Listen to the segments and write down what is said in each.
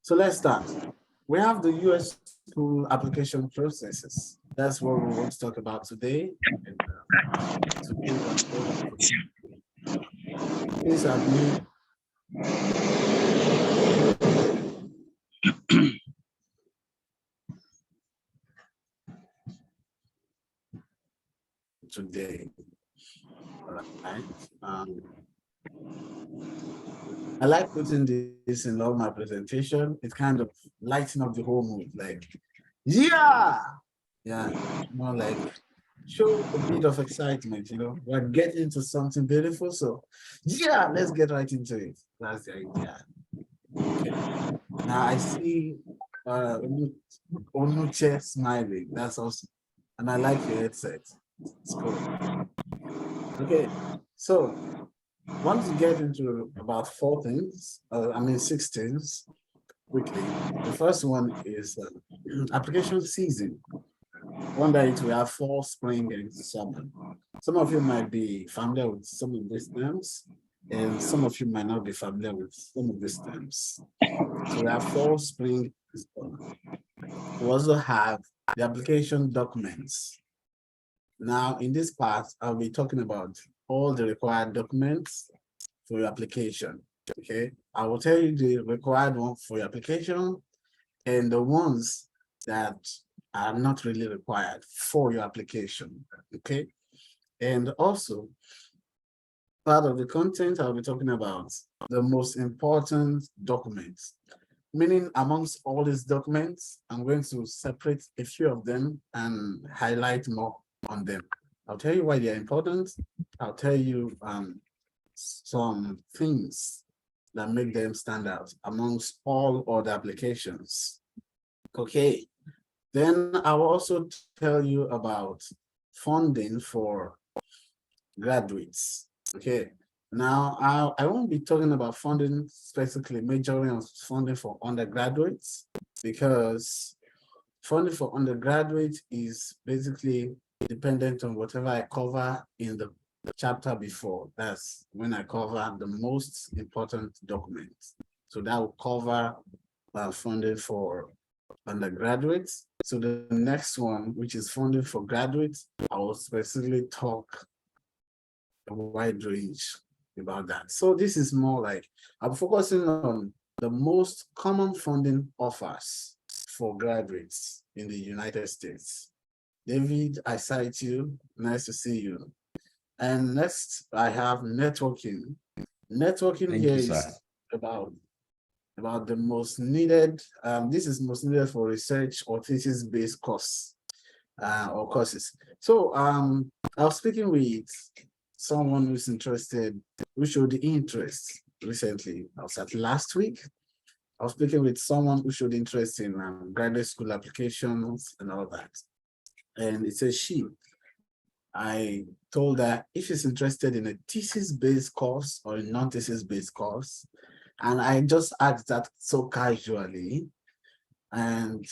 So let's start. We have the US school application processes. That's what we want to talk about today. And, to give an overview. Please admit today. All right. I like putting this in all my presentation. It kind of lighten up the whole mood. Like, yeah, more like show a bit of excitement. We're getting into something beautiful. So, yeah, let's get right into it. That's the idea. Okay. Now I see Onuche smiling. That's awesome. And I like your headset. It's cool. Okay, so once you get into about 6 things quickly. The first one is application season. One day it will have fall, spring, and summer. Some of you might be familiar with some of these terms, and some of you might not be familiar with some of these terms. So we have fall, spring, and summer. We also have the application documents. Now, in this part, I'll be talking about all the required documents for your application. Okay, I will tell you the required one for your application and the ones that are not really required for your application. Okay, and also part of the content I'll be talking about the most important documents, meaning amongst all these documents, I'm going to separate a few of them and highlight more on them. I'll tell you why they're important. I'll tell you some things that make them stand out amongst all other applications. Okay, then I'll also tell you about funding for graduates. Okay, now I won't be talking about funding specifically, majoring on funding for undergraduates, because funding for undergraduates is basically dependent on whatever I cover in the chapter before. That's when I cover the most important documents. So that will cover funding for undergraduates. So the next one, which is funding for graduates, I will specifically talk a wide range about that. So this is more like, I'm focusing on the most common funding offers for graduates in the United States. David, I cite you. Nice to see you. And next, I have networking. Networking Thank here you, is sir. about the most needed. This is most needed for research or thesis-based course or courses. So I was speaking with someone who's interested, who showed interest recently. I was at last week. I was speaking with someone who showed interest in graduate school applications and all that. And it's a she. I told her if she's interested in a thesis-based course or a non-thesis-based course, and I just asked that so casually, and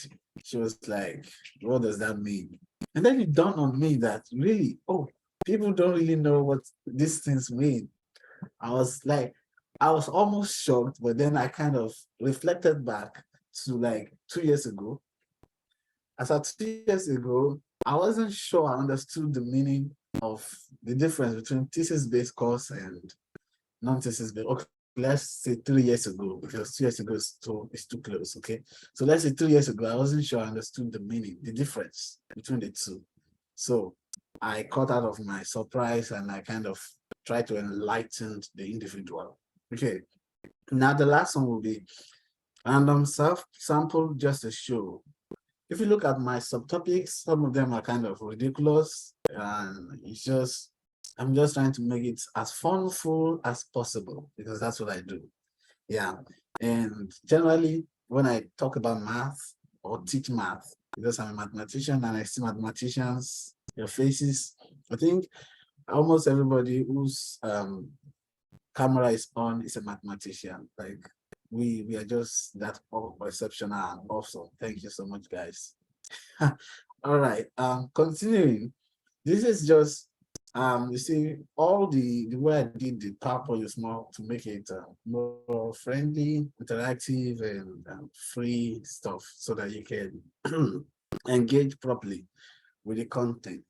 she was like, what does that mean? And then it dawned on me that really, oh, people don't really know what these things mean. I was almost shocked, but then I kind of reflected back to like 2 years ago. As at 2 years ago, I wasn't sure I understood the meaning of the difference between thesis-based course and non-thesis-based. Okay, let's say 3 years ago, because 2 years ago is too close, okay? So let's say 3 years ago, I wasn't sure I understood the meaning, the difference between the two. So I caught out of my surprise and I kind of tried to enlighten the individual. Okay, now the last one will be random sample just to show. If you look at my subtopics, some of them are kind of ridiculous, and I'm just trying to make it as funful as possible because that's what I do. Yeah, and generally when I talk about math or teach math, because I'm a mathematician and I see mathematicians, their faces, I think almost everybody whose camera is on is a mathematician. Like we are just that exceptional and awesome. Thank you so much, guys. All right. Continuing. This is just You see, all the way I did the PowerPoint is more to make it more friendly, interactive, and free stuff so that you can engage properly with the content.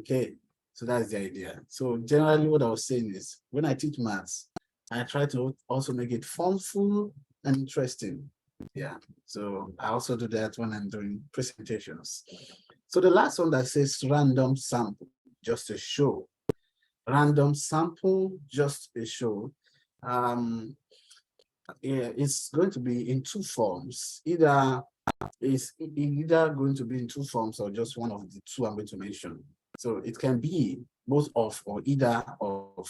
Okay, so that's the idea. So generally what I was saying is when I teach maths, I try to also make it funful and interesting. Yeah, so I also do that when I'm doing presentations. So the last one that says random sample, just a show. Random sample, just a show. Um, yeah, it's going to be in two forms. Either going to be in two forms or just one of the two I'm going to mention. So it can be both of or either of.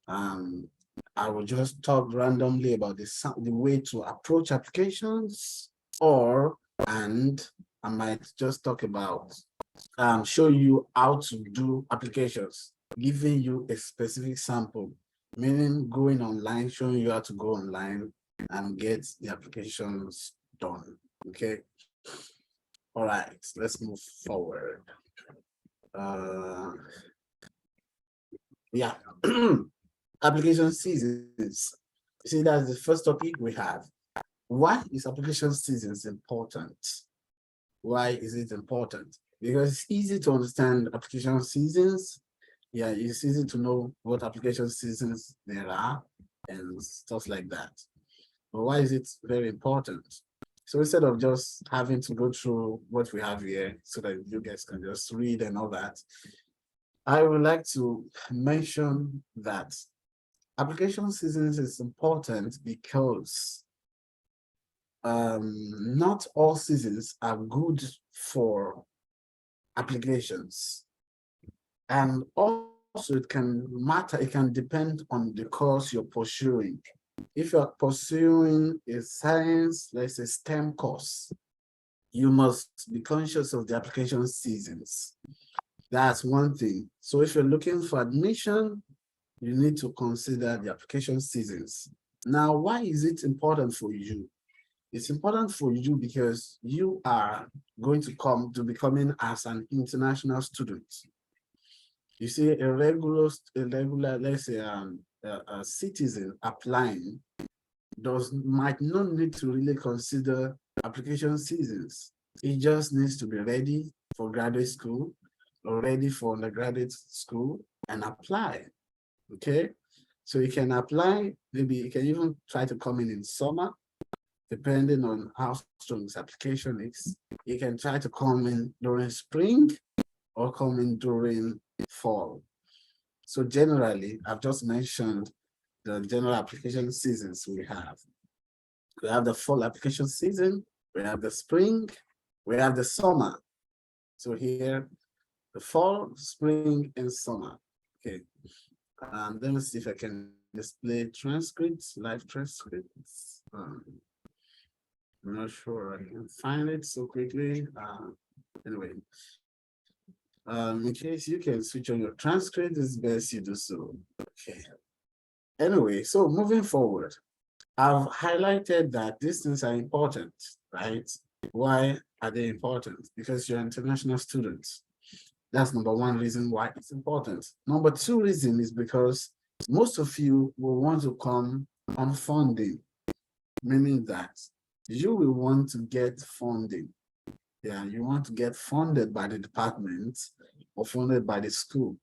Um, I will just talk randomly about the way to approach applications, and I might just talk about show you how to do applications, giving you a specific sample, meaning going online, showing you how to go online and get the applications done. Okay. All right, let's move forward. Yeah. Application seasons. See, that's the first topic we have. Why is application seasons important? Why is it important? Because it's easy to understand application seasons. Yeah, it's easy to know what application seasons there are and stuff like that. But why is it very important? So instead of just having to go through what we have here so that you guys can just read and all that, I would like to mention that application seasons is important because not all seasons are good for applications. And also it can matter, it can depend on the course you're pursuing. If you're pursuing a science, let's say STEM course, you must be conscious of the application seasons. That's one thing. So if you're looking for admission, you need to consider the application seasons. Now, why is it important for you? It's important for you because you are going to come to becoming as an international student. You see, a regular, let's say, a citizen applying might not need to really consider application seasons. It just needs to be ready for graduate school or ready for undergraduate school and apply. Okay, so you can apply. Maybe you can even try to come in summer, depending on how strong this application is. You can try to come in during spring or come in during fall. So generally, I've just mentioned the general application seasons we have. We have the fall application season, we have the spring, we have the summer. So here, the fall, spring, and summer. Okay. Let me see if I can display transcripts, live transcripts. I'm not sure I can find it so quickly. Anyway, in case you can switch on your transcript, it's best you do so. Okay. Anyway, so moving forward, I've highlighted that these things are important, right? Why are they important? Because you're international students. That's number one reason why it's important. Number two reason is because most of you will want to come on funding, meaning that you will want to get funding. Yeah, you want to get funded by the department or funded by the school.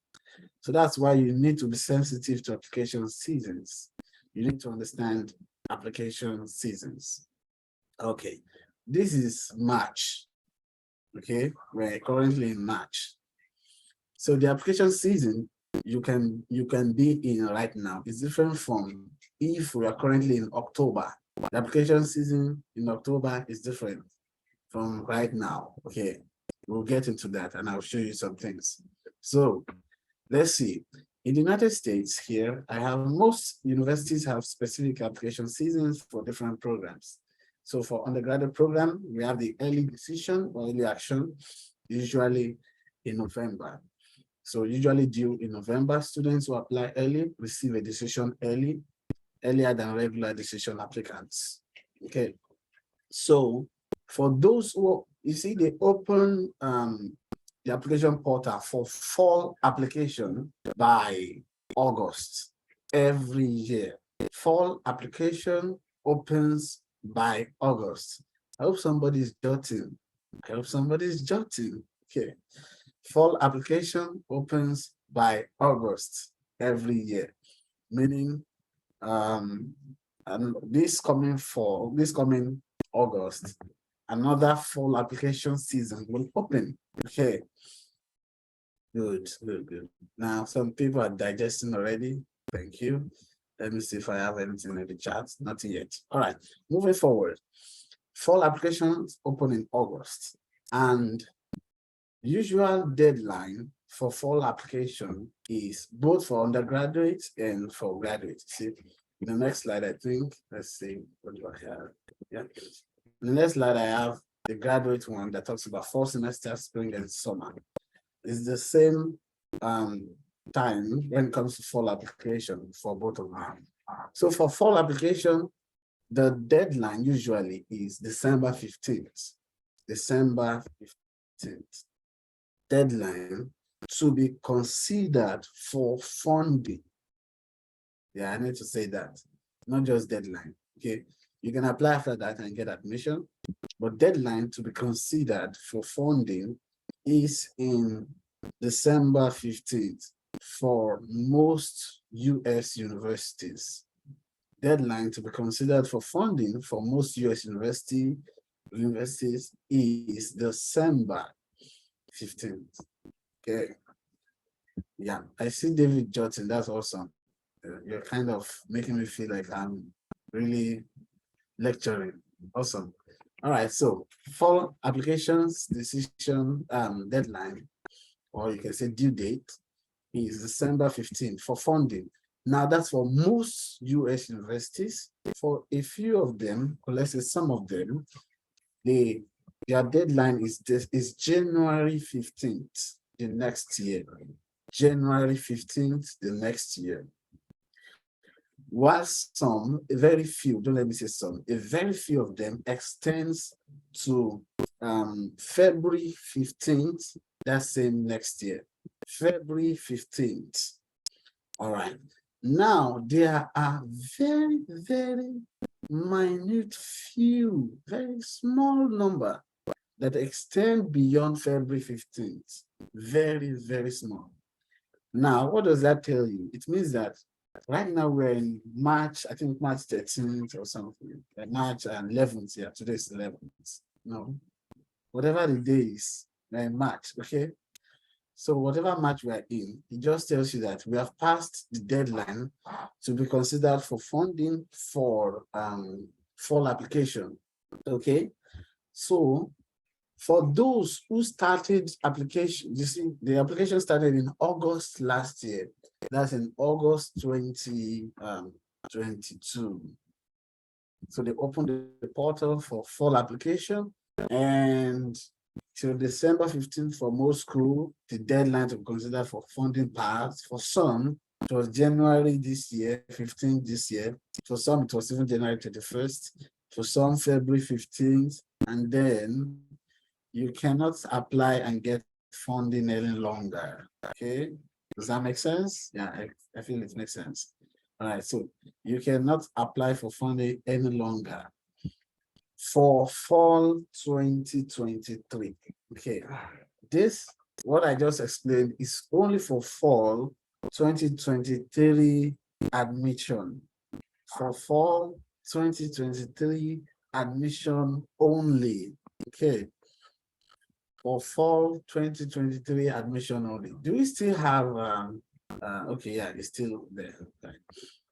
So that's why you need to be sensitive to application seasons. You need to understand application seasons. Okay, this is March. Okay, we're currently in March. So the application season you can be in right now is different from if we are currently in October. The application season in October is different from right now. Okay, we'll get into that and I'll show you some things. So let's see. In the United States here, I have most universities have specific application seasons for different programs. So for undergraduate program, we have the early decision or early action, usually in November. So usually due in November, students who apply early receive a decision earlier than regular decision applicants. Okay. So for those who, you see, they open the application portal for fall application by August every year. Fall application opens by August. I hope somebody's jotting. I hope somebody's jotting. Okay. Fall application opens by August every year, meaning and this coming August, another fall application season will open. Okay. Good. Now some people are digesting already. Thank you. Let me see if I have anything in the chat. Nothing yet. All right, moving forward. Fall applications open in August, and usual deadline for fall application is both for undergraduates and for graduates. See, in the next slide, I think, let's see, what do I have? Yeah. In the next slide, I have the graduate one that talks about fall semester, spring and summer. It's the same time when it comes to fall application for both of them. So for fall application, the deadline usually is December 15th. December 15th. Deadline to be considered for funding. Yeah, I need to say that, not just deadline. Okay, you can apply after that and get admission, but deadline to be considered for funding is in December 15th for most US universities. Deadline to be considered for funding for most US universities is December 15th. Okay. Yeah, I see David Jotting. That's awesome. You're kind of making me feel like I'm really lecturing. Awesome. All right, so for applications decision deadline, or you can say due date, is December 15th for funding. Now that's for most US universities. For a few of them, or let's say some of them, their deadline is January 15th the next year. January 15th the next year. While some, a very few, don't let me say some, a very few of them extends to February 15th, that same next year. February 15th. All right. Now, there are very, very minute few, very small number that extend beyond February 15th. Very, very small. Now, what does that tell you? It means that right now we're in March, I think March 13th or something, like March 11th, yeah, today's 11th. No, whatever the day is, we're in March, okay? So whatever March we're in, it just tells you that we have passed the deadline to be considered for funding for fall application, okay? So for those who started application, you see, the application started in August last year. That's in August 2022. So they opened the portal for fall application, and till December 15th for most schools, the deadline to consider for funding passed. For some, it was January this year, 15th this year. For some, it was even January 31st. For some, February 15th. And then you cannot apply and get funding any longer. Okay, does that make sense? Yeah, I feel it makes sense. All right, so you cannot apply for funding any longer for fall 2023. Okay, this, what I just explained, is only for fall 2023 admission. For fall 2023 admission only. Okay, for fall 2023 admission only. Do we still have okay, yeah, it's still there. Okay.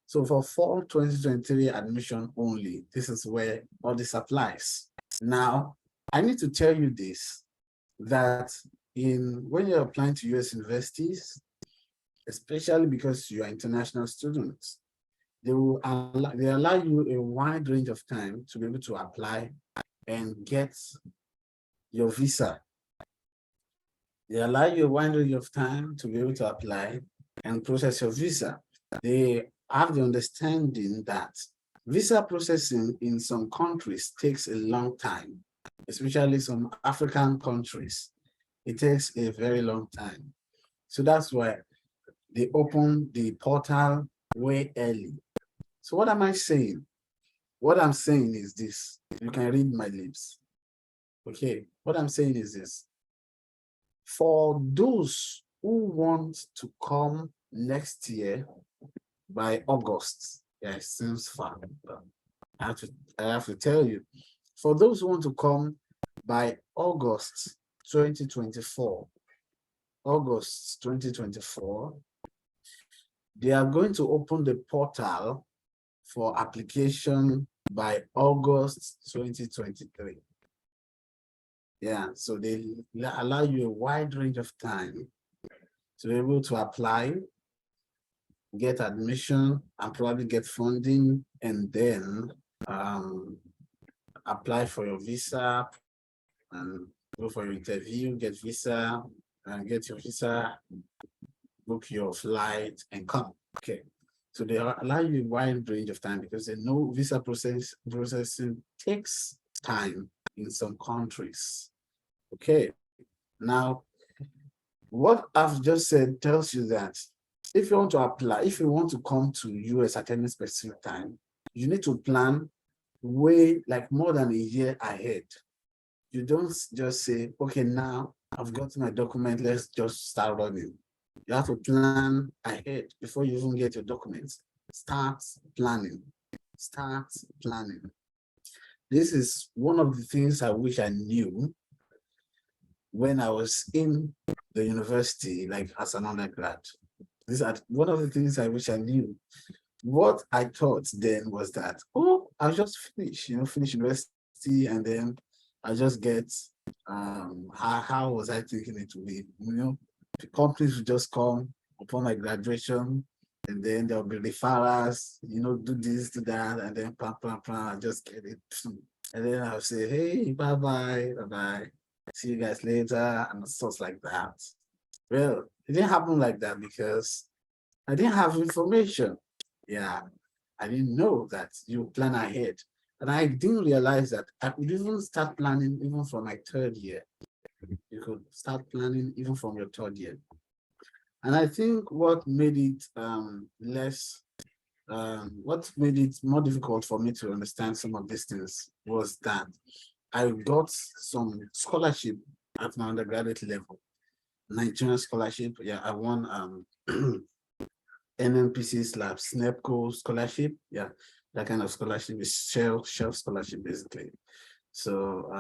So for fall 2023 admission only, this is where all this applies. Now, I need to tell you this, that when you're applying to US universities, especially because you are international students, they allow you a wide range of time to be able to apply and get your visa. They allow you a wide range of time to be able to apply and process your visa. They have the understanding that visa processing in some countries takes a long time, especially some African countries. It takes a very long time. So that's why they open the portal way early. So what am I saying? What I'm saying is this. You can read my lips. Okay, what I'm saying is this. For those who want to come next year by August, yeah, it seems far, but I have to tell you, for those who want to come by August 2024, August 2024, they are going to open the portal for application by August 2023. Yeah, so they allow you a wide range of time to be able to apply, get admission, and probably get funding, and then apply for your visa and go for your interview, get visa, and get your visa, book your flight, and come. Okay. So they allow you a wide range of time because they know visa processing takes time in some countries. Okay. Now, what I've just said tells you that if you want to apply, if you want to come to US at any specific time, you need to plan way like more than a year ahead. You don't just say, okay, now I've got my document, let's just start running. You have to plan ahead before you even get your documents. Start planning. Start planning. This is one of the things I wish I knew when I was in the university, like as an undergrad. These are one of the things I wish I knew. What I thought then was that, oh, I'll just finish, finish university and then I'll just get, how was I thinking it would be? The companies will just come upon my graduation and then there'll be referrals, do this, do that, and then I'll just get it. And then I'll say, hey, bye-bye, bye-bye. See you guys later, and stuff like that. Well, it didn't happen like that because I didn't have information. Yeah, I didn't know that you plan ahead. And I didn't realize that I could even start planning even from my third year. You could start planning even from your third year. And I think what made it what made it more difficult for me to understand some of these things was that I got some scholarship at my undergraduate level, Nigerian scholarship. Yeah, I won NNPC/SNEPCO scholarship. Yeah, that kind of scholarship is Shell scholarship basically. So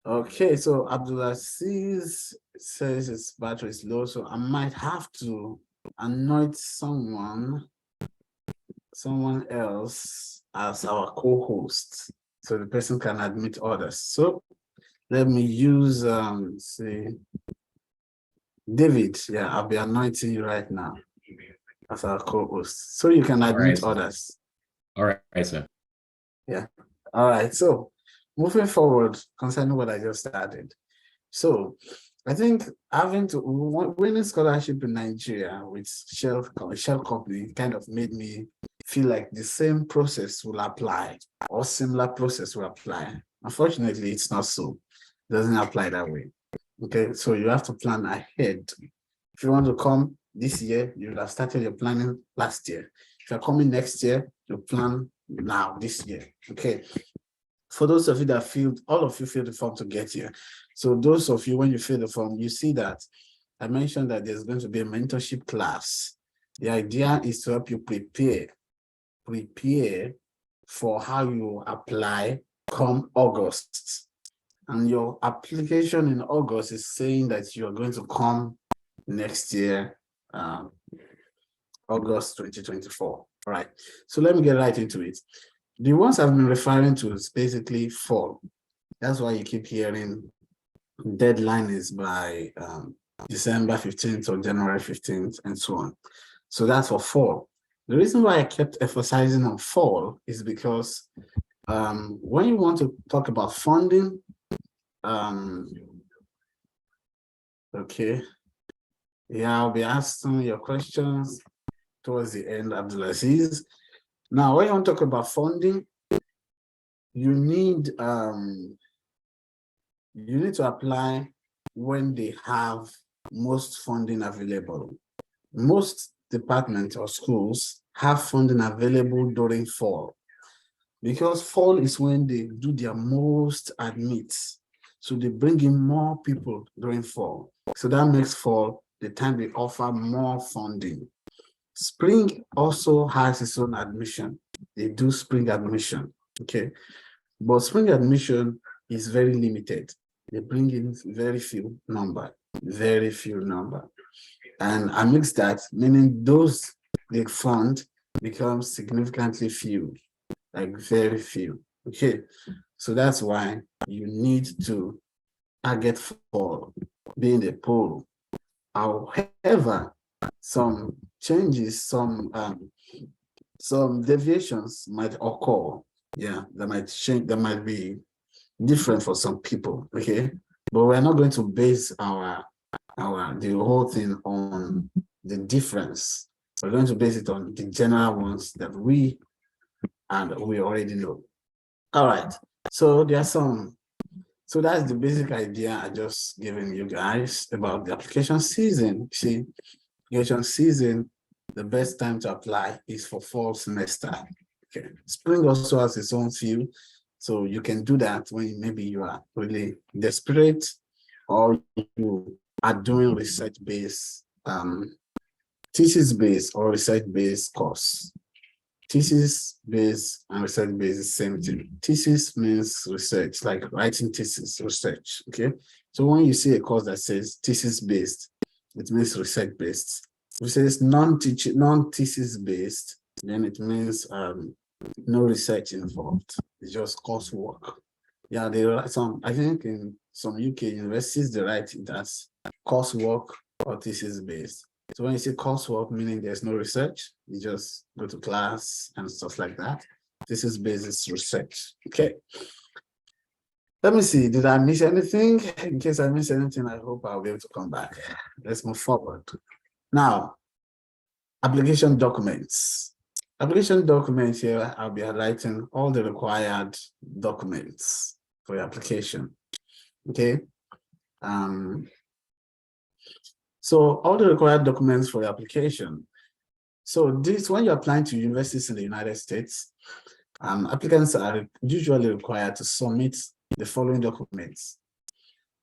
okay, so Abdulaziz says his battery is low, so I might have to anoint someone else as our co-host so the person can admit others. So let me use say David. Yeah, I'll be anointing you right now as our co-host so you can admit others. All right, sir. Yeah. All right. So moving forward concerning what I just started. So I think winning scholarship in Nigeria with Shell company kind of made me feel like the same process will apply or similar process will apply. Unfortunately, it's not so. It doesn't apply that way. Okay, so you have to plan ahead. If you want to come this year, you would have started your planning last year. If you're coming next year, you plan now this year. Okay. For those of you that all of you filled the form to get here. So those of you, when you fill the form, you see that I mentioned that there's going to be a mentorship class. The idea is to help you prepare for how you apply come August. And your application in August is saying that you're going to come next year, August 2024. All right. So let me get right into it. The ones I've been referring to is basically fall. That's why you keep hearing deadline is by December 15th or January 15th and so on. So that's for fall. The reason why I kept emphasizing on fall is because when you want to talk about funding, okay, yeah, I'll be asking your questions towards the end, Abdulaziz. Now, when you want to talk about funding, you need you need to apply when they have most funding available. Most departments or schools have funding available during fall, because fall is when they do their most admits. So they bring in more people during fall. So that makes fall the time they offer more funding. Spring also has its own admission. They do spring admission, okay? But spring admission is very limited. They bring in very few number. And amidst that, meaning those they fund become significantly few, like very few, okay? So that's why you need to target for being a poll. However, some changes, some deviations might occur. Yeah, that might change, that might be different for some people, okay? But we're not going to base the whole thing on the difference. We're going to base it on the general ones that we already know. All right, so there are some. So that's the basic idea I just given you guys about the application season. See, application season, the best time to apply is for fall semester. Okay, spring also has its own feel, so you can do that when maybe you are really desperate or you are doing research-based, thesis-based or research-based course. Thesis-based and research-based is the same thing. Thesis means research, like writing thesis, research, okay? So when you see a course that says thesis-based, it means research-based. If it says non-thesis-based, then it means no research involved. It's just coursework. Yeah, they write some, I think in some UK universities, they write it as coursework or thesis-based. So when you say coursework, meaning there's no research, you just go to class and stuff like that. This is basis research. Okay. Let me see. Did I miss anything? In case I miss anything, I hope I'll be able to come back. Let's move forward. Now, application documents. Application documents here, I'll be highlighting all the required documents for your application. Okay. So all the required documents for your application. So this, when you're applying to universities in the United States, applicants are usually required to submit the following documents.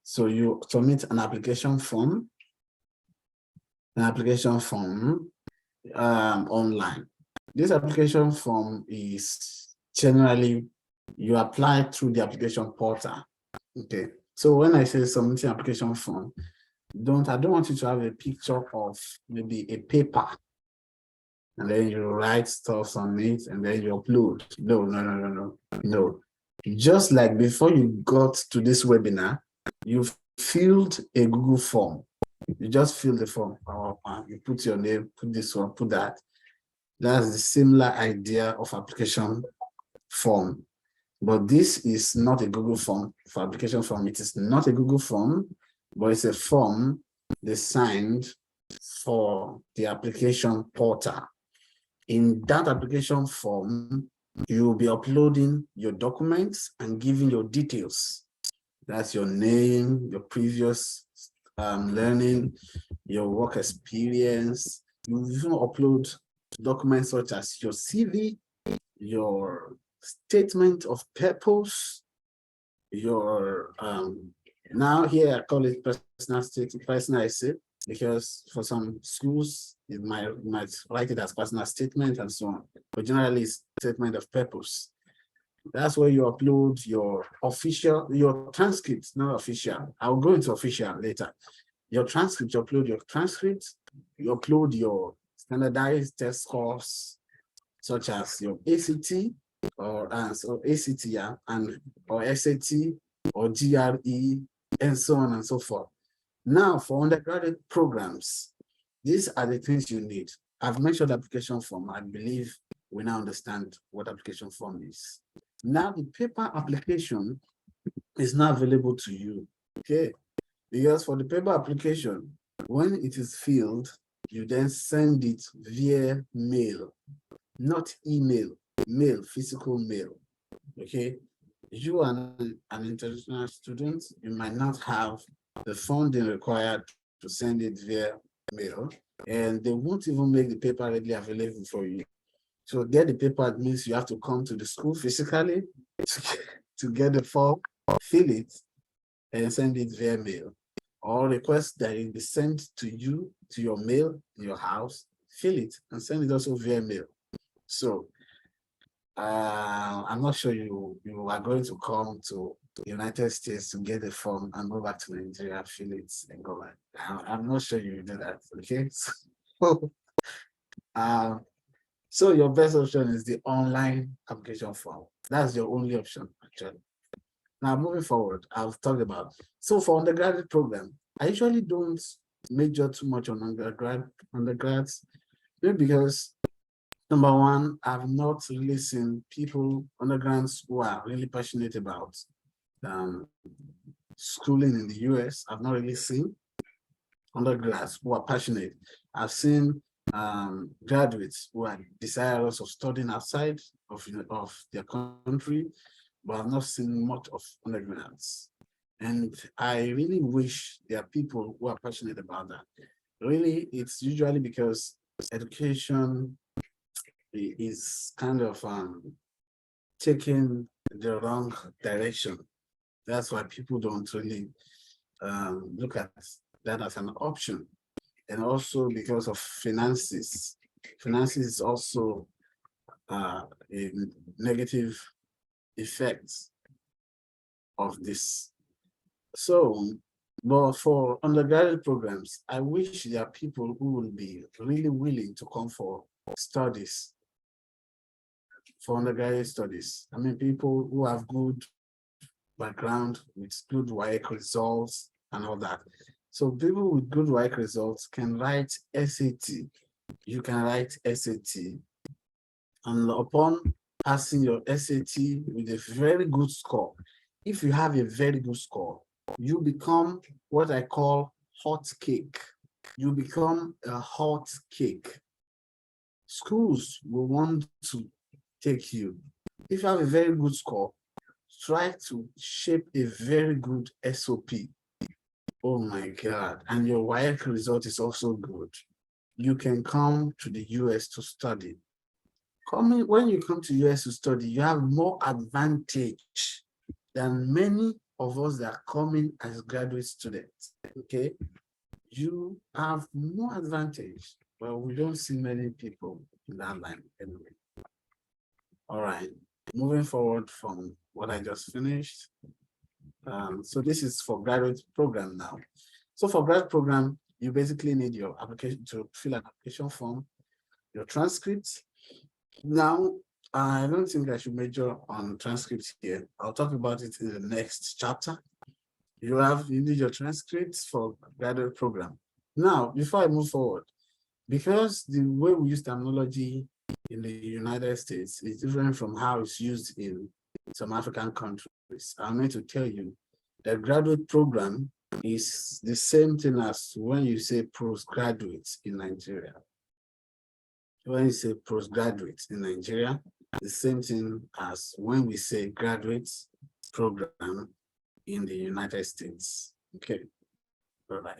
So you submit an application form online. This application form is generally, you apply through the application portal. Okay. So when I say submitting application form, I don't want you to have a picture of maybe a paper and then you write stuff on it and then you upload. No. Just like before you got to this webinar, you filled a Google form. You just fill the form. You put your name, put this one, put that. That's the similar idea of application form. But this is not a Google form for application form. It is not a Google form, but it's a form designed for the application portal. In that application form, you will be uploading your documents and giving your details. That's your name, your previous learning, your work experience. You even upload documents such as your CV, your statement of purpose, your now here I call it personal essay, because for some schools it might write it as personal statement and so on, but generally it's statement of purpose. That's where you upload your transcripts, not official. I'll go into official later. Your transcript, you upload your transcripts, you upload your standardized test scores, such as your ACT or ACT, yeah, or SAT or GRE, and so on and so forth. Now, for undergraduate programs, these are the things you need. I've mentioned application form. I believe we now understand what application form is. Now, the paper application is now available to you, okay? Because for the paper application, when it is filled, you then send it via mail, not email, mail, physical mail, okay? you are an international student, you might not have the funding required to send it via mail, and they won't even make the paper readily available for you. So get the paper means you have to come to the school physically to get the form, fill it, and send it via mail. Or request that it be sent to you, to your mail, in your house, fill it, and send it also via mail. So I'm not sure you are going to come to the United States to get the form and go back to Nigeria, fill it, and go back. I'm not sure you do that, okay? So, um, so your best option is the online application form. That's your only option, actually. Now, moving forward, I've talked about. So for undergraduate program, I usually don't major too much on undergrads, maybe because number one, I've not really seen people, undergrads who are really passionate about um, schooling in the US. I've not really seen undergrads who are passionate. I've seen graduates who are desirous of studying outside of their country, but I've not seen much of undergrads. And I really wish there are people who are passionate about that. Really, it's usually because education is kind of taking the wrong direction. That's why people don't really look at that as an option. And also because of finances. Finances is also a negative effect of this. So, but for undergraduate programs, I wish there are people who will be really willing to come for studies, for undergraduate studies. I mean, people who have good background with good WAEC results and all that. So people with good WAEC results can write SAT. You can write SAT, and upon passing your SAT with a very good score, if you have a very good score, you become what I call hot cake. You become a hot cake. Schools will want to take you. If you have a very good score, try to shape a very good SOP. Oh my God. And your WAEC result is also good. You can come to the US to study. When you come to US to study, you have more advantage than many of us that are coming as graduate students. Okay, you have more advantage, but we don't see many people in that line anyway. All right, moving forward from what I just finished. So this is for graduate program now. So for grad program, you basically need your application to fill an application form, your transcripts. Now, I don't think I should major on transcripts here. I'll talk about it in the next chapter. You need your transcripts for graduate program. Now, before I move forward, because the way we use terminology in the United States is different from how it's used in some African countries, I'm going to tell you that graduate program is the same thing as when you say postgraduate in Nigeria. When you say postgraduate in Nigeria, the same thing as when we say graduate program in the United States. Okay, all right.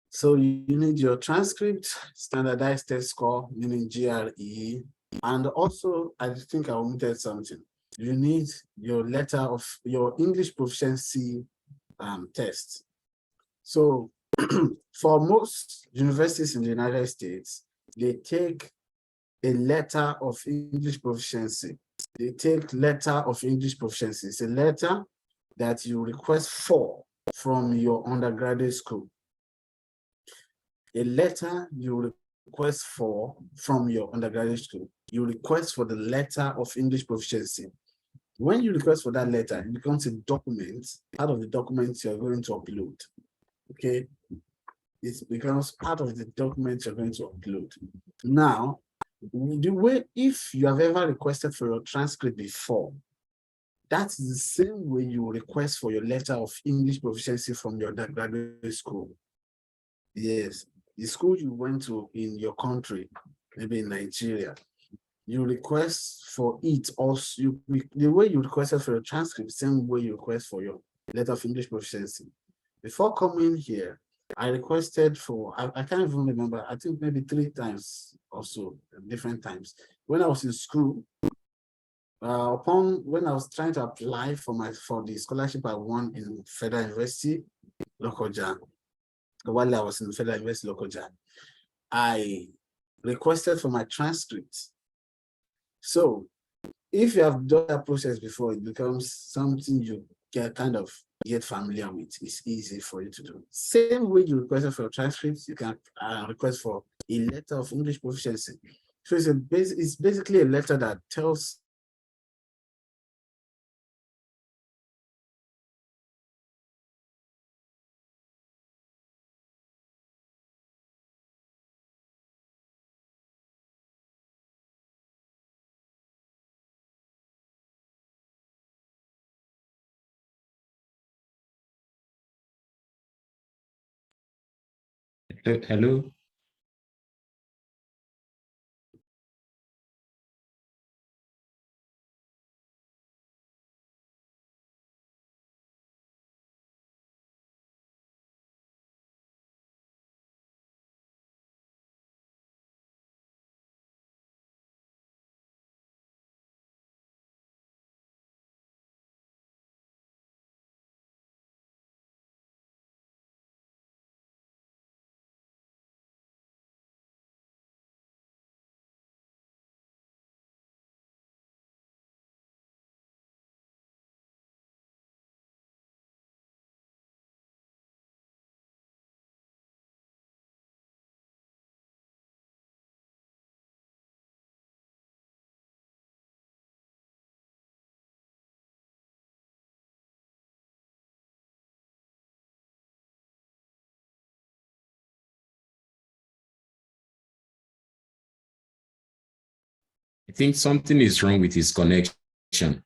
So you need your transcript, standardized test score, meaning GRE, and also I think I omitted something. You need your letter of your English proficiency test. So for most universities in the United States, they take a letter of English proficiency. They take letter of English proficiency. It's a letter that you request for from your undergraduate school. A letter you request for from your undergraduate school. You request for the letter of English proficiency. When you request for that letter, it becomes a document, part of the documents you're going to upload. Okay, it becomes part of the documents you're going to upload. Now, the way, if you have ever requested for your transcript before, that's the same way you request for your letter of English proficiency from your undergraduate school. Yes, the school you went to in your country, maybe in Nigeria, you request for it also, the way you requested for your transcript, same way you request for your letter of English proficiency. Before coming here, I requested for, I can't even remember, I think maybe 3 times or so, different times. When I was in school, when I was trying to apply for the scholarship I won in Federal University, Lokoja, while I was in Federal University, Lokoja, I requested for my transcript. So if you have done that process before, it becomes something you get familiar with. It's easy for you to do. Same way you requested for your transcripts, you can request for a letter of English proficiency. So it's basically a letter that tells Hello. I think something is wrong with his connection.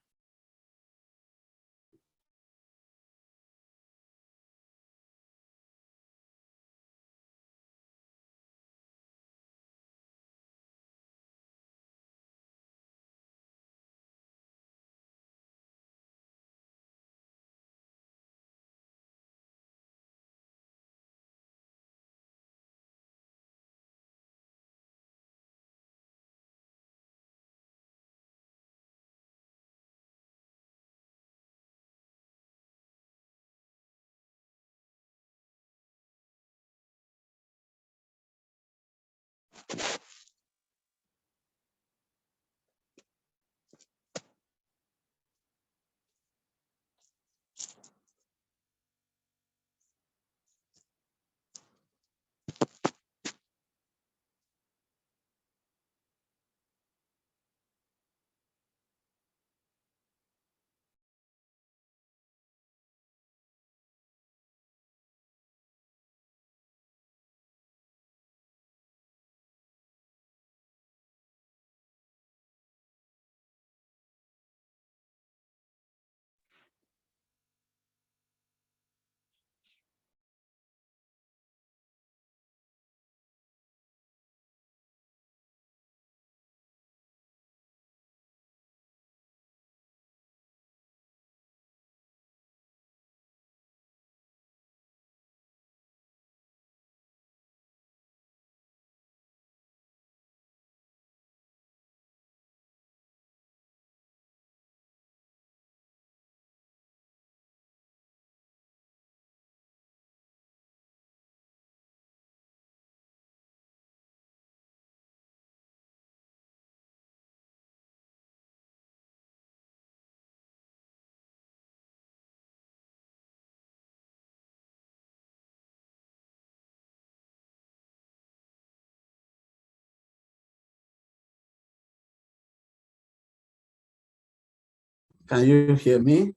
Can you hear me?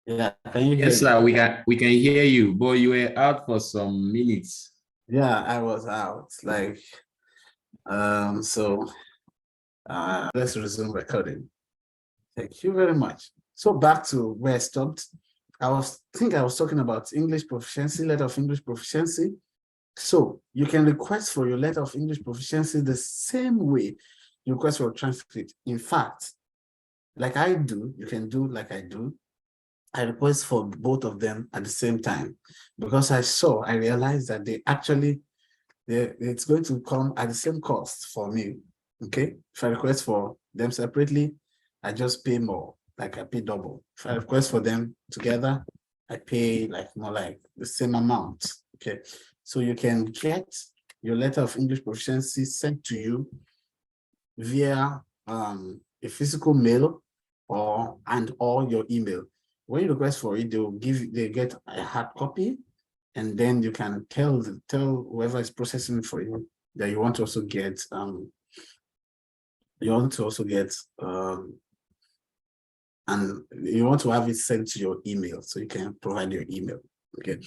Yeah, can you hear Yes, me? sir. We can hear you, but you were out for some minutes. Yeah, I was out. So let's resume recording. Thank you very much. So back to where I stopped. I was talking about English proficiency, letter of English proficiency. So you can request for your letter of English proficiency the same way you request for a transcript. In fact, like I do, you can do like I do. I request for both of them at the same time because I realized that it's going to come at the same cost for me. Okay. If I request for them separately, I just pay more, like I pay double. If I request for them together, I pay like more like the same amount. Okay. So you can get your letter of English proficiency sent to you via a physical mail or your email. When you request for it, they get a hard copy, and then you can tell whoever is processing for you that you want to also get and you want to have it sent to your email, so you can provide your email. Okay.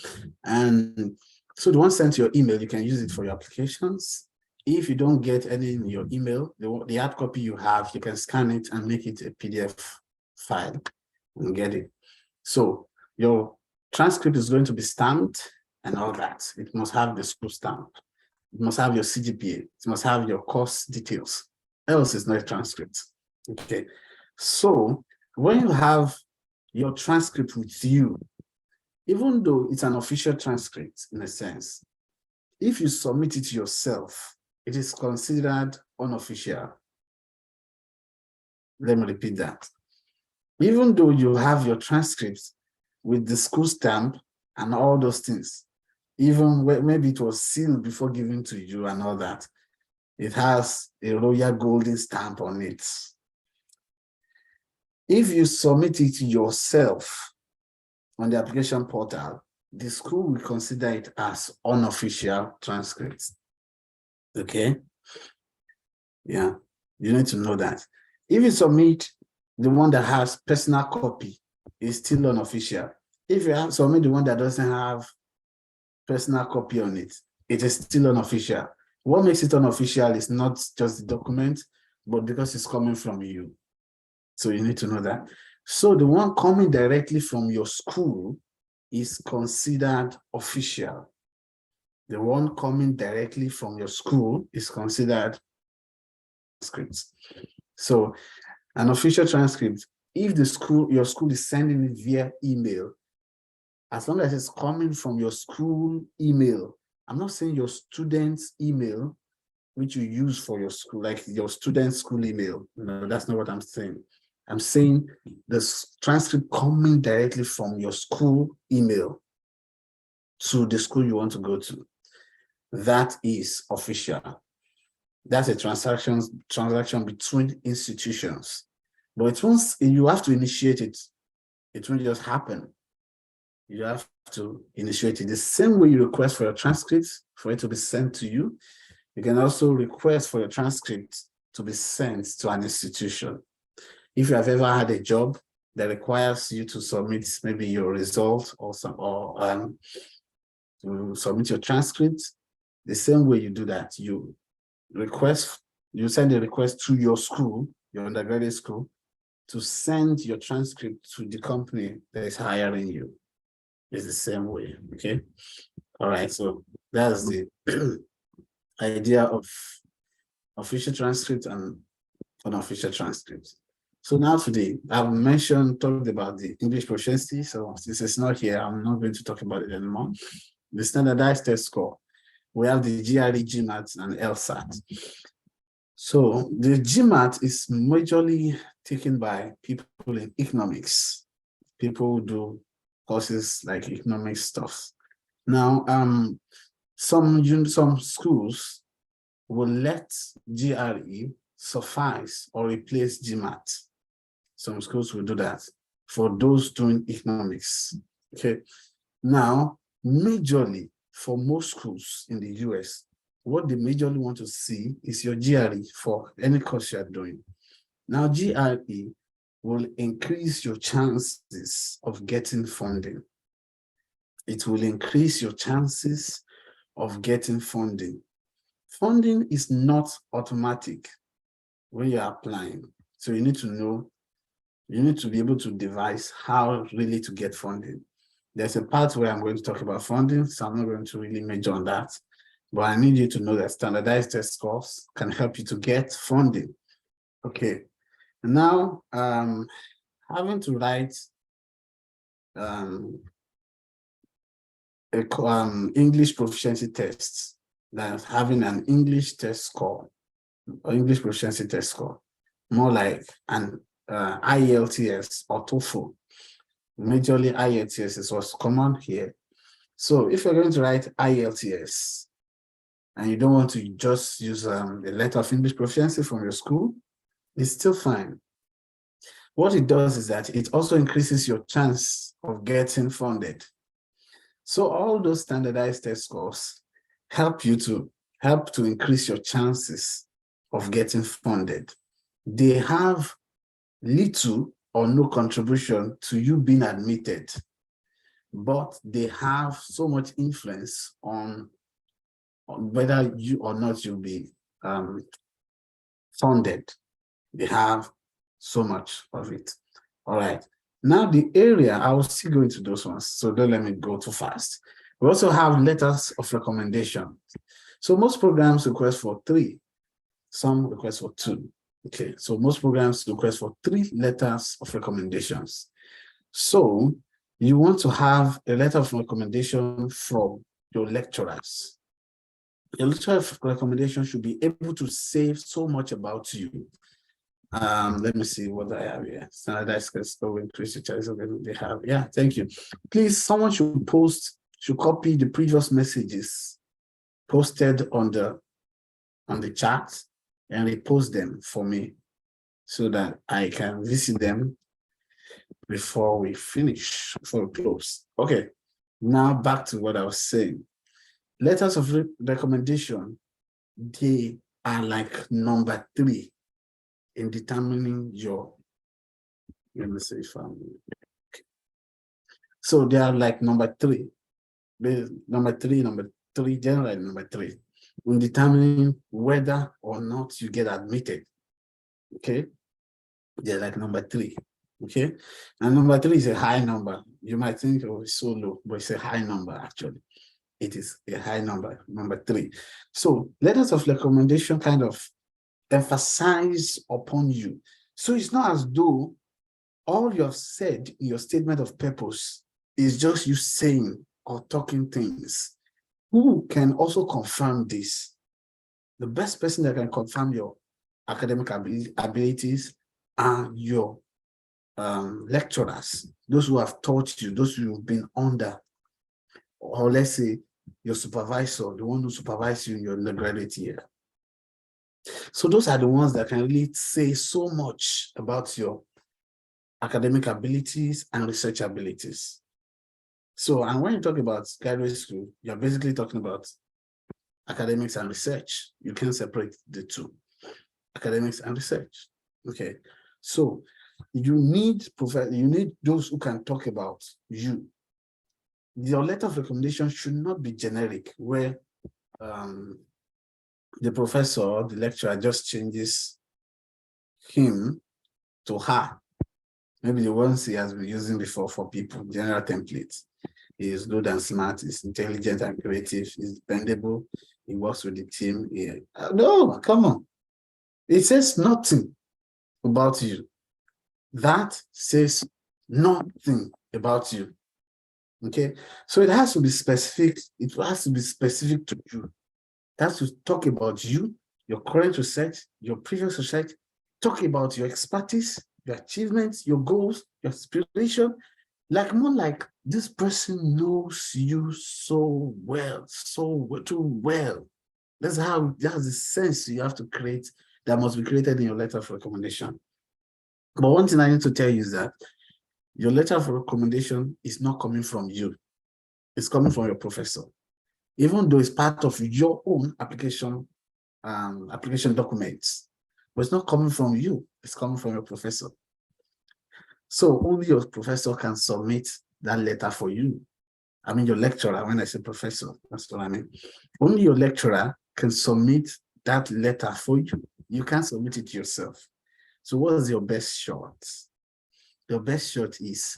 And so the one sent to your email, you can use it for your applications. If you don't get any in your email, the hard copy you have, you can scan it and make it a PDF file and get it. So your transcript is going to be stamped and all that. It must have the school stamp. It must have your CGPA. It must have your course details. Else it's not a transcript. Okay. So when you have your transcript with you, even though it's an official transcript in a sense, if you submit it yourself, it is considered unofficial. Let me repeat that. Even though you have your transcripts with the school stamp and all those things, even when maybe it was sealed before given to you and all that, it has a royal golden stamp on it. If you submit it yourself on the application portal, the school will consider it as unofficial transcripts. Okay? Yeah, you need to know that. If you submit the one that has personal copy, it's still unofficial. If you submit the one that doesn't have personal copy on it, it is still unofficial. What makes it unofficial is not just the document, but because it's coming from you. So you need to know that. So the one coming directly from your school is considered official. The one coming directly from your school is considered transcripts. So an official transcript, if your school is sending it via email, as long as it's coming from your school email, I'm not saying your student's email, which you use for your school, like your student's school email. No, that's not what I'm saying. I'm saying the transcript coming directly from your school email to the school you want to go to. That is official. That's a transaction between institutions. But you have to initiate it. It won't just happen. You have to initiate it. The same way you request for your transcripts for it to be sent to you, you can also request for your transcript to be sent to an institution. If you have ever had a job that requires you to submit maybe your result or to submit your transcript, the same way you do that, you send a request to your school, your undergraduate school, to send your transcript to the company that is hiring you. It's the same way. Okay. All right. So that's the idea of official transcript and unofficial transcripts. So now today, I've talked about the English proficiency. So since it's not here, I'm not going to talk about it anymore. The standardized test score. We have the GRE, GMAT, and LSAT. So the GMAT is majorly taken by people in economics. People who do courses like economic stuff. Now, some schools will let GRE suffice or replace GMAT. Some schools will do that for those doing economics. Okay. Now, majorly for most schools in the US, what they majorly want to see is your GRE for any course you're doing. Now, GRE will increase your chances of getting funding. It will increase your chances of getting funding. Funding is not automatic when you're applying. So you need to know, you need to be able to devise how really to get funding. There's a part where I'm going to talk about funding, so I'm not going to really major on that. But I need you to know that standardized test scores can help you to get funding. Okay. Now, having to write English proficiency tests, that having an English test score or English proficiency test score, more like an IELTS or TOEFL. Majorly IELTS is what's common here. So if you're going to write IELTS and you don't want to just use a letter of English proficiency from your school, it's still fine. What it does is that it also increases your chance of getting funded. So all those standardized test scores help to increase your chances of getting funded. They have little or no contribution to you being admitted, but they have so much influence on whether you or not you'll be funded. They have so much of it. All right. Now the area, I will still go into those ones, so don't let me go too fast. We also have letters of recommendation. So most programs request for 3, some request for 2. Okay, so most programs request for 3 letters of recommendations. So you want to have a letter of recommendation from your lecturers. Your letter of recommendation should be able to say so much about you. Let me see what I have here. Standardized score increase the chances of they have. Yeah, thank you. Please, someone should copy the previous messages posted on the chat and repost them for me so that I can visit them before we finish, before we close. Okay, now back to what I was saying. Letters of recommendation, they are like number 3 in determining your, let me see if I'm, okay. So they are like number 3, number three, generally number 3, in determining whether or not you get admitted. Okay, they're like number 3. Okay, and number 3 is a high number. You might think, oh, it's so low, but it's a high number actually. It is a high number, number 3. So letters of recommendation kind of emphasize upon you. So it's not as though all you have said in your statement of purpose is just you saying or talking things. Who can also confirm this? The best person that can confirm your academic abilities are your lecturers, those who have taught you, those who have been under, or let's say your supervisor, the one who supervises you in your undergraduate year. So those are the ones that can really say so much about your academic abilities and research abilities. So, and when you talk about graduate school, you're basically talking about academics and research. You can separate the two, academics and research. Okay, so you need those who can talk about you. Your letter of recommendation should not be generic, where the professor or the lecturer just changes him to her. Maybe the ones he has been using before for people, general templates. He is good and smart, he's intelligent and creative, he's dependable, he works with the team. No, come on. It says nothing about you. That says nothing about you. Okay, so it has to be specific. It has to be specific to you. It has to talk about you, your current research, your previous research, talk about your expertise, your achievements, your goals, your aspiration. Like more like this person knows you so well, too well. That's the sense you have to create, that must be created in your letter of recommendation. But one thing I need to tell you is that your letter of recommendation is not coming from you. It's coming from your professor. Even though it's part of your own application documents, but it's not coming from you, it's coming from your professor. So only your professor can submit that letter for you. I mean, your lecturer, when I say professor, that's what I mean. Only your lecturer can submit that letter for you. You can't submit it yourself. So what is your best shot? Your best shot is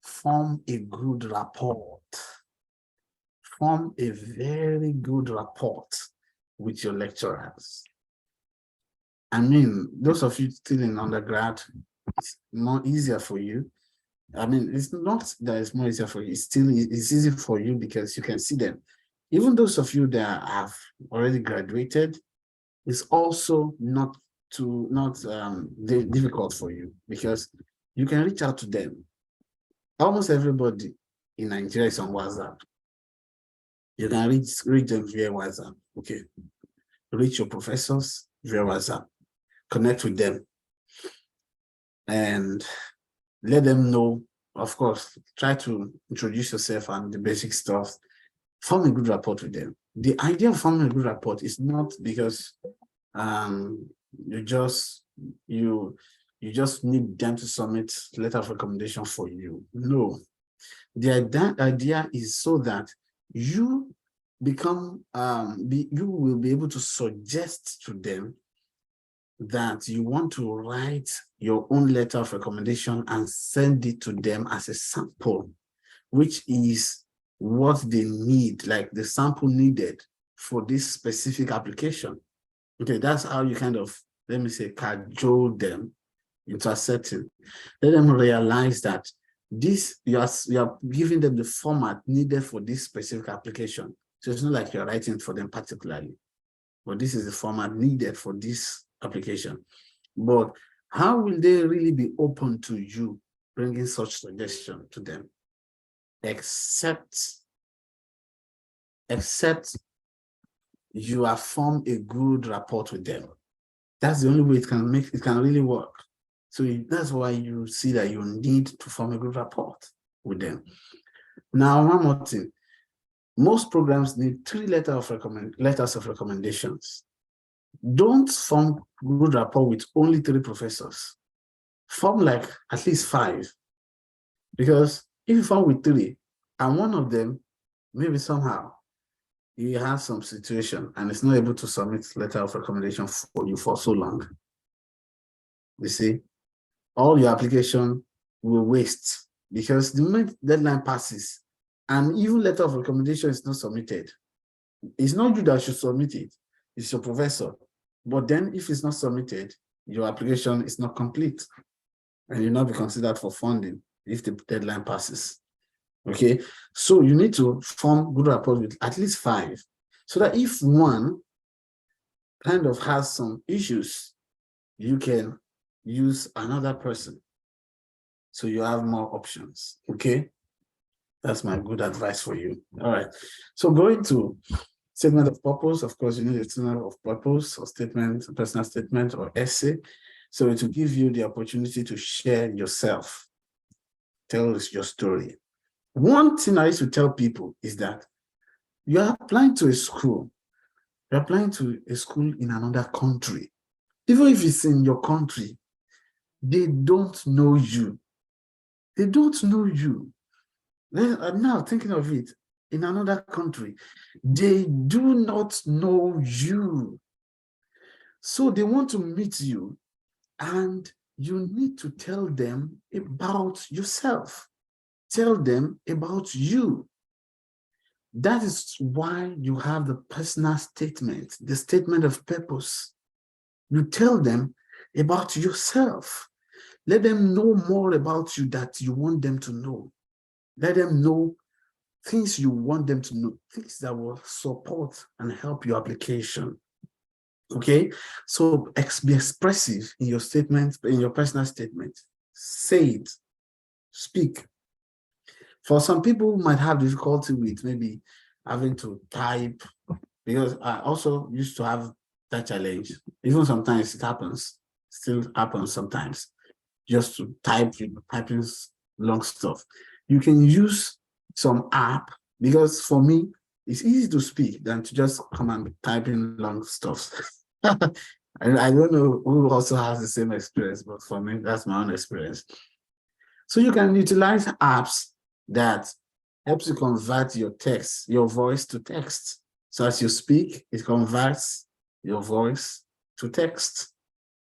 form a good rapport. form a very good rapport with your lecturers. I mean, those of you still in undergrad, it's more easier for you. I mean, it's not that it's more easier for you. It's easy for you because you can see them. Even those of you that have already graduated, it's also not difficult for you because you can reach out to them. Almost everybody in Nigeria is on WhatsApp. You can reach them via WhatsApp. Okay, reach your professors via WhatsApp. Connect with them and let them know. Of course, try to introduce yourself and the basic stuff. Form a good rapport with them. The idea of forming a good rapport is not because you just need them to submit letter of recommendation for you. No, the idea is so that you become you will be able to suggest to them that you want to write your own letter of recommendation and send it to them as a sample, which is what they need, like the sample needed for this specific application. Okay, that's how you kind of, let me say, cajole them into accepting. Let them realize that this, you are giving them the format needed for this specific application. So it's not like you're writing for them particularly, but this is the format needed for this application. But how will they really be open to you bringing such suggestion to them? Except you have formed a good rapport with them. That's the only way it can really work. So that's why you see that you need to form a good rapport with them. Now, one more thing. Most programs need 3 letters of recommendations. Don't form good rapport with only 3 professors. Form like at least 5. Because if you form with 3, and one of them, maybe somehow, you have some situation and it's not able to submit letter of recommendation for you for so long, you see, all your application will waste because the moment deadline passes and even letter of recommendation is not submitted, it's not you that should submit it, it's your professor. But then if it's not submitted, your application is not complete and you'll not be considered for funding if the deadline passes. Okay, so you need to form good rapport with at least 5 so that if one kind of has some issues, you can use another person. So you have more options. Okay, that's my good advice for you. All right, so going to statement of purpose. Of course, you need a statement of purpose or statement, personal statement or essay. So it will give you the opportunity to share yourself, tell us your story. One thing I used to tell people is that you are applying to a school. You're applying to a school in another country. Even if it's in your country, they don't know you. They don't know you. I'm now thinking of it, in another country, they do not know you. So they want to meet you, and you need to tell them about yourself. Tell them about you. That is why you have the personal statement, the statement of purpose. You tell them about yourself. Let them know more about you that you want them to know. Let them know things you want them to know, things that will support and help your application. Okay, so be expressive in your statement, in your personal statement. Say it, speak. For some people who might have difficulty with maybe having to type, because I also used to have that challenge. Even sometimes it happens, still happens sometimes, just to type, typing long stuff. You can use some app, because for me, it's easy to speak than to just come and type in long stuff. And I don't know who also has the same experience, but for me, that's my own experience. So you can utilize apps that helps you convert your text, your voice to text. So as you speak, it converts your voice to text.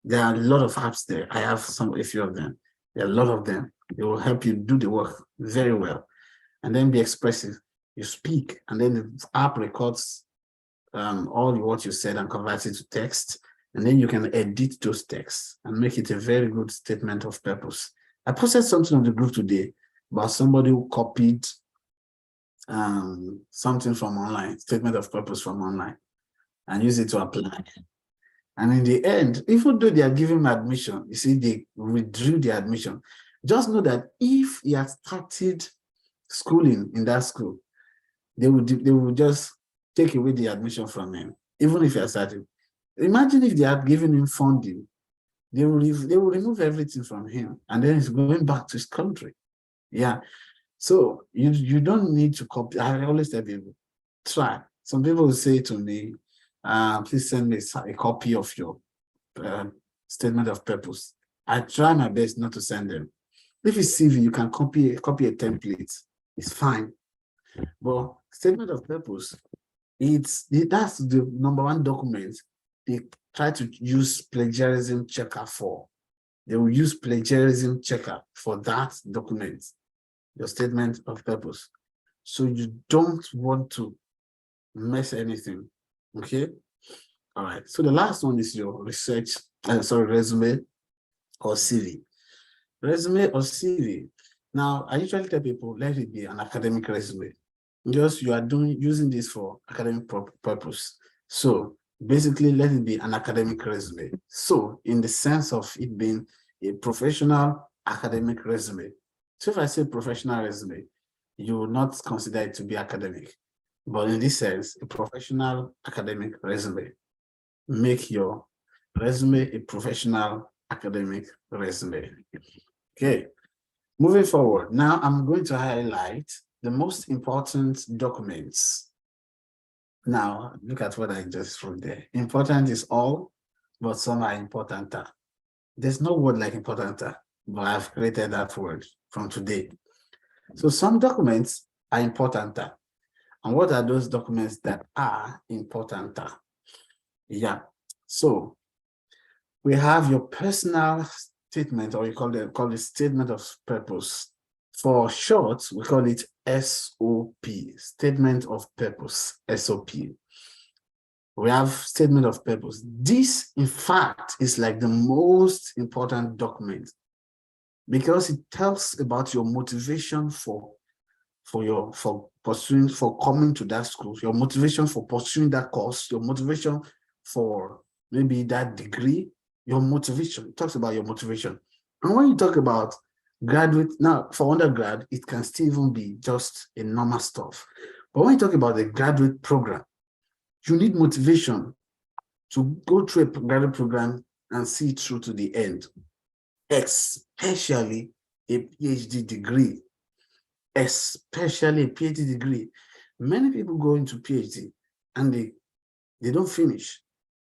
There are a lot of apps there. I have a few of them. There are a lot of them. It will help you do the work very well. And then be expressive. You speak, and then the app records all what you said and converts it to text. And then you can edit those texts and make it a very good statement of purpose. I posted something on the group today about somebody who copied something from online, statement of purpose from online, and use it to apply. And in the end, even though they are giving admission, you see, they withdrew the admission. Just know that if he had started schooling in that school, they would just take away the admission from him, even if he had started. Imagine if they had given him funding, they will remove everything from him, and then he's going back to his country. Yeah. So you don't need to copy. I always tell people, try. Some people will say to me, please send me a copy of your statement of purpose. I try my best not to send them. If it's CV, you can copy a template. It's fine. But statement of purpose, that's the number one document they try to use plagiarism checker for. They will use plagiarism checker for that document, your statement of purpose. So you don't want to mess anything. Okay. All right. So the last one is your research, resume or CV. Resume or CV. Now, I usually tell people, let it be an academic resume. Just you are using this for academic purpose. So basically, let it be an academic resume. So in the sense of it being a professional academic resume. So if I say professional resume, you will not consider it to be academic. But in this sense, a professional academic resume. Make your resume a professional academic resume. Okay, moving forward. Now I'm going to highlight the most important documents. Now, look at what I just wrote there. Important is all, but some are importanter. There's no word like importanter, but I've created that word from today. So some documents are importanter. And what are those documents that are importanter? Yeah, so we have your personal statement, or you call it statement of purpose. For short, we call it SOP, statement of purpose, SOP. We have statement of purpose. This, in fact, is like the most important document because it tells about your motivation for coming to that school, your motivation for pursuing that course, your motivation for maybe that degree, your motivation. It talks about your motivation. And when you talk about graduate, now for undergrad, it can still even be just a normal stuff. But when you talk about the graduate program, you need motivation to go through a graduate program and see it through to the end, especially a PhD degree. Especially a PhD degree. Many people go into PhD and they don't finish.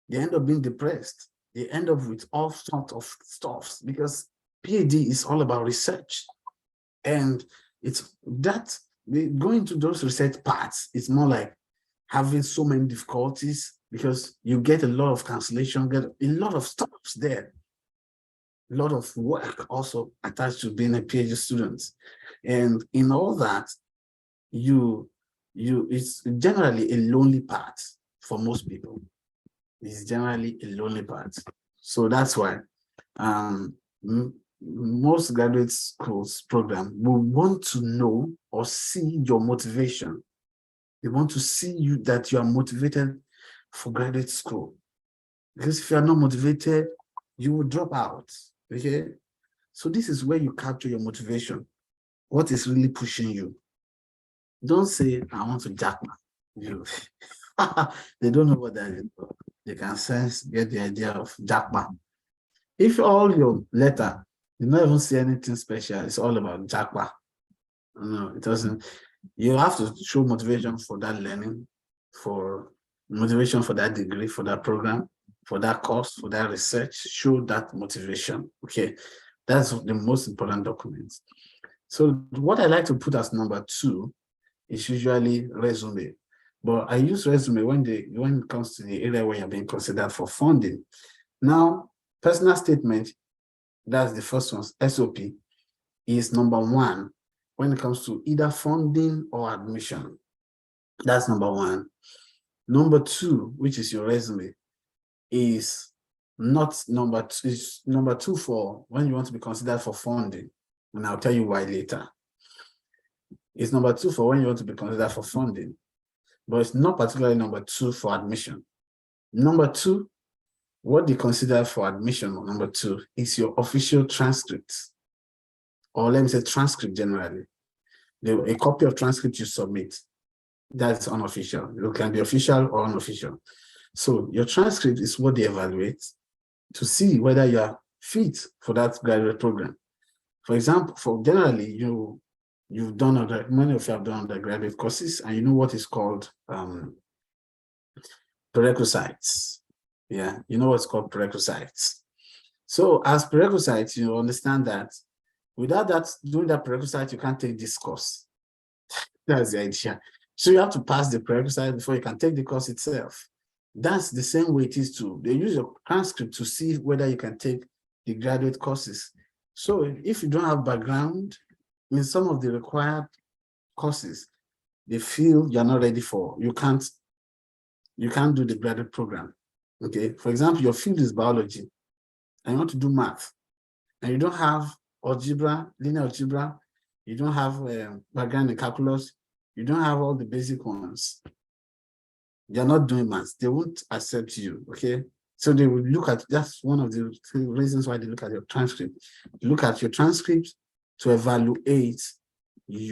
They end up being depressed. They end up with all sorts of stuff because PhD is all about research. And it's that going to those research parts, it's more like having so many difficulties because you get a lot of cancellation, get a lot of stuff there. A lot of work also attached to being a PhD student. And in all that, it's generally a lonely part for most people. It's generally a lonely part. So that's why most graduate schools program will want to know or see your motivation. They want to see you that you are motivated for graduate school. Because if you are not motivated, you will drop out. Okay. So this is where you capture your motivation. What is really pushing you? Don't say, I want to jackpot. You. They don't know what that is. They can get the idea of jackpot. If all your letter, you don't even see anything special, it's all about jackpot. No, it doesn't. You have to show motivation for that learning, for motivation for that degree, for that program, for that course, for that research. Show that motivation. Okay, that's the most important document. So what I like to put as number 2 is usually resume. But I use resume when it comes to the area where you're being considered for funding. Now, personal statement, that's the first one, SOP, is number 1 when it comes to either funding or admission. That's number one. Number two, which is your resume, is not number two, is number two for when you want to be considered for funding. And I'll tell you why later. It's number two for when you want to be considered for funding, but it's not particularly number two for admission. Number two, what they consider for admission, number two, is your official transcript, or let me say transcript generally. A copy of transcript you submit, that's unofficial. It can be official or unofficial. So your transcript is what they evaluate to see whether you are fit for that graduate program. For example, for generally, you've done, many of you have done undergraduate courses, and you know what is called prerequisites. Yeah, you know what's called prerequisites. So as prerequisites, you understand that without that, doing that prerequisite, you can't take this course. That's the idea. So you have to pass the prerequisite before you can take the course itself. That's the same way it is too. They use your transcript to see whether you can take the graduate courses. So if you don't have background in some of the required courses, they feel you're not ready for, you can't do the graduate program. Okay, for example, your field is biology and you want to do math, and you don't have algebra, linear algebra, you don't have background in calculus, you don't have all the basic ones, you're not doing math, they won't accept you. Okay, so they will look at, that's one of the reasons why they look at your transcript. Look at your transcript to evaluate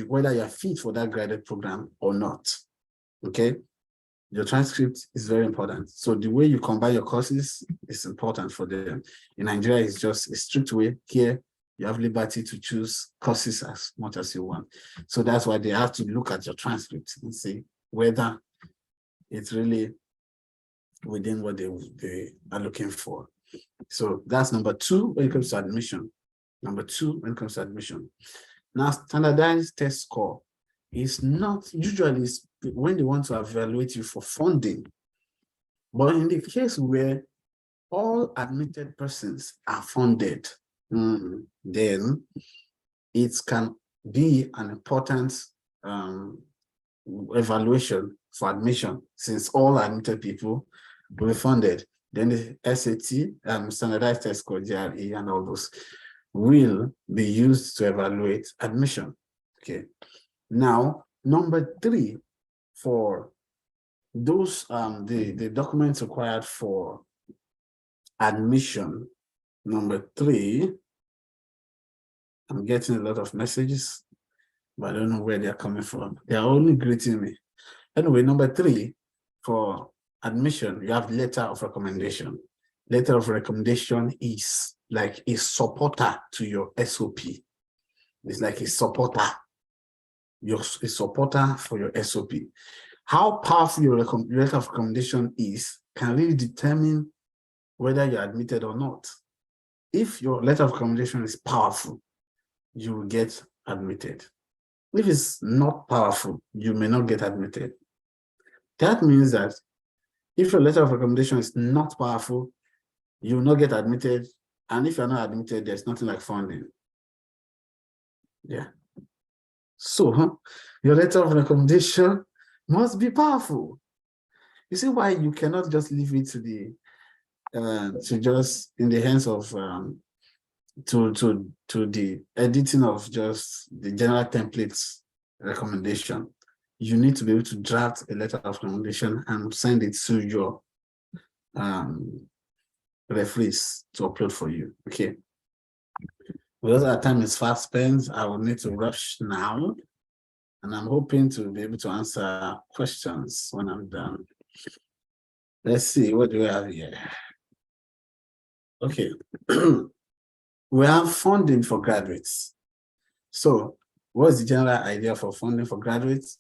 whether you're fit for that graduate program or not. Okay, your transcript is very important. So the way you combine your courses is important for them. In Nigeria, it's just a strict way. Here, you have liberty to choose courses as much as you want. So that's why they have to look at your transcript and see whether it's really within what they are looking for. So that's number two when it comes to admission. Number two when it comes to admission. Now, standardized test score is not usually when they want to evaluate you for funding. But in the case where all admitted persons are funded, then it can be an important evaluation for admission, since all admitted people will be funded. Then the SAT, standardized test score, GRE, and all those will be used to evaluate admission. Okay. Now, number three, for those the documents required for admission, number three, I'm getting a lot of messages, but I don't know where they're coming from. They're only greeting me. Anyway, number three, for admission, you have letter of recommendation. Letter of recommendation is like a supporter to your SOP. It's like a supporter. You're a supporter for your SOP. How powerful your letter of recommendation is can really determine whether you're admitted or not. If your letter of recommendation is powerful, you will get admitted. If it's not powerful, you may not get admitted. That means that if your letter of recommendation is not powerful, you will not get admitted. And if you're not admitted, there's nothing like funding. Yeah. So your letter of recommendation must be powerful. You see why you cannot just leave it to the to just in the hands of to the editing of just the general templates recommendation. You need to be able to draft a letter of recommendation and send it to your referees to upload for you. Okay. Because our time is fast spent, I will need to rush now. And I'm hoping to be able to answer questions when I'm done. Let's see, what do we have here? Okay. We have funding for graduates. So what's the general idea for funding for graduates?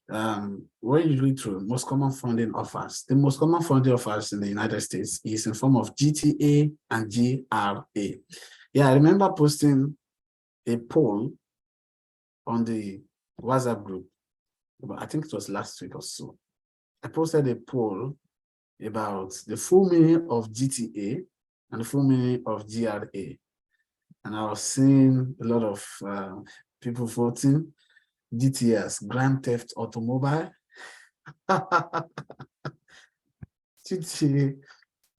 When you read through most common funding offers, the most common funding offers in the United States is in form of GTA and GRA. Yeah, I remember posting a poll on the WhatsApp group, I think it was last week or so. I posted a poll about the full meaning of GTA and the full meaning of GRA. And I was seeing a lot of people voting GTS, Grand Theft Automobile, GTA.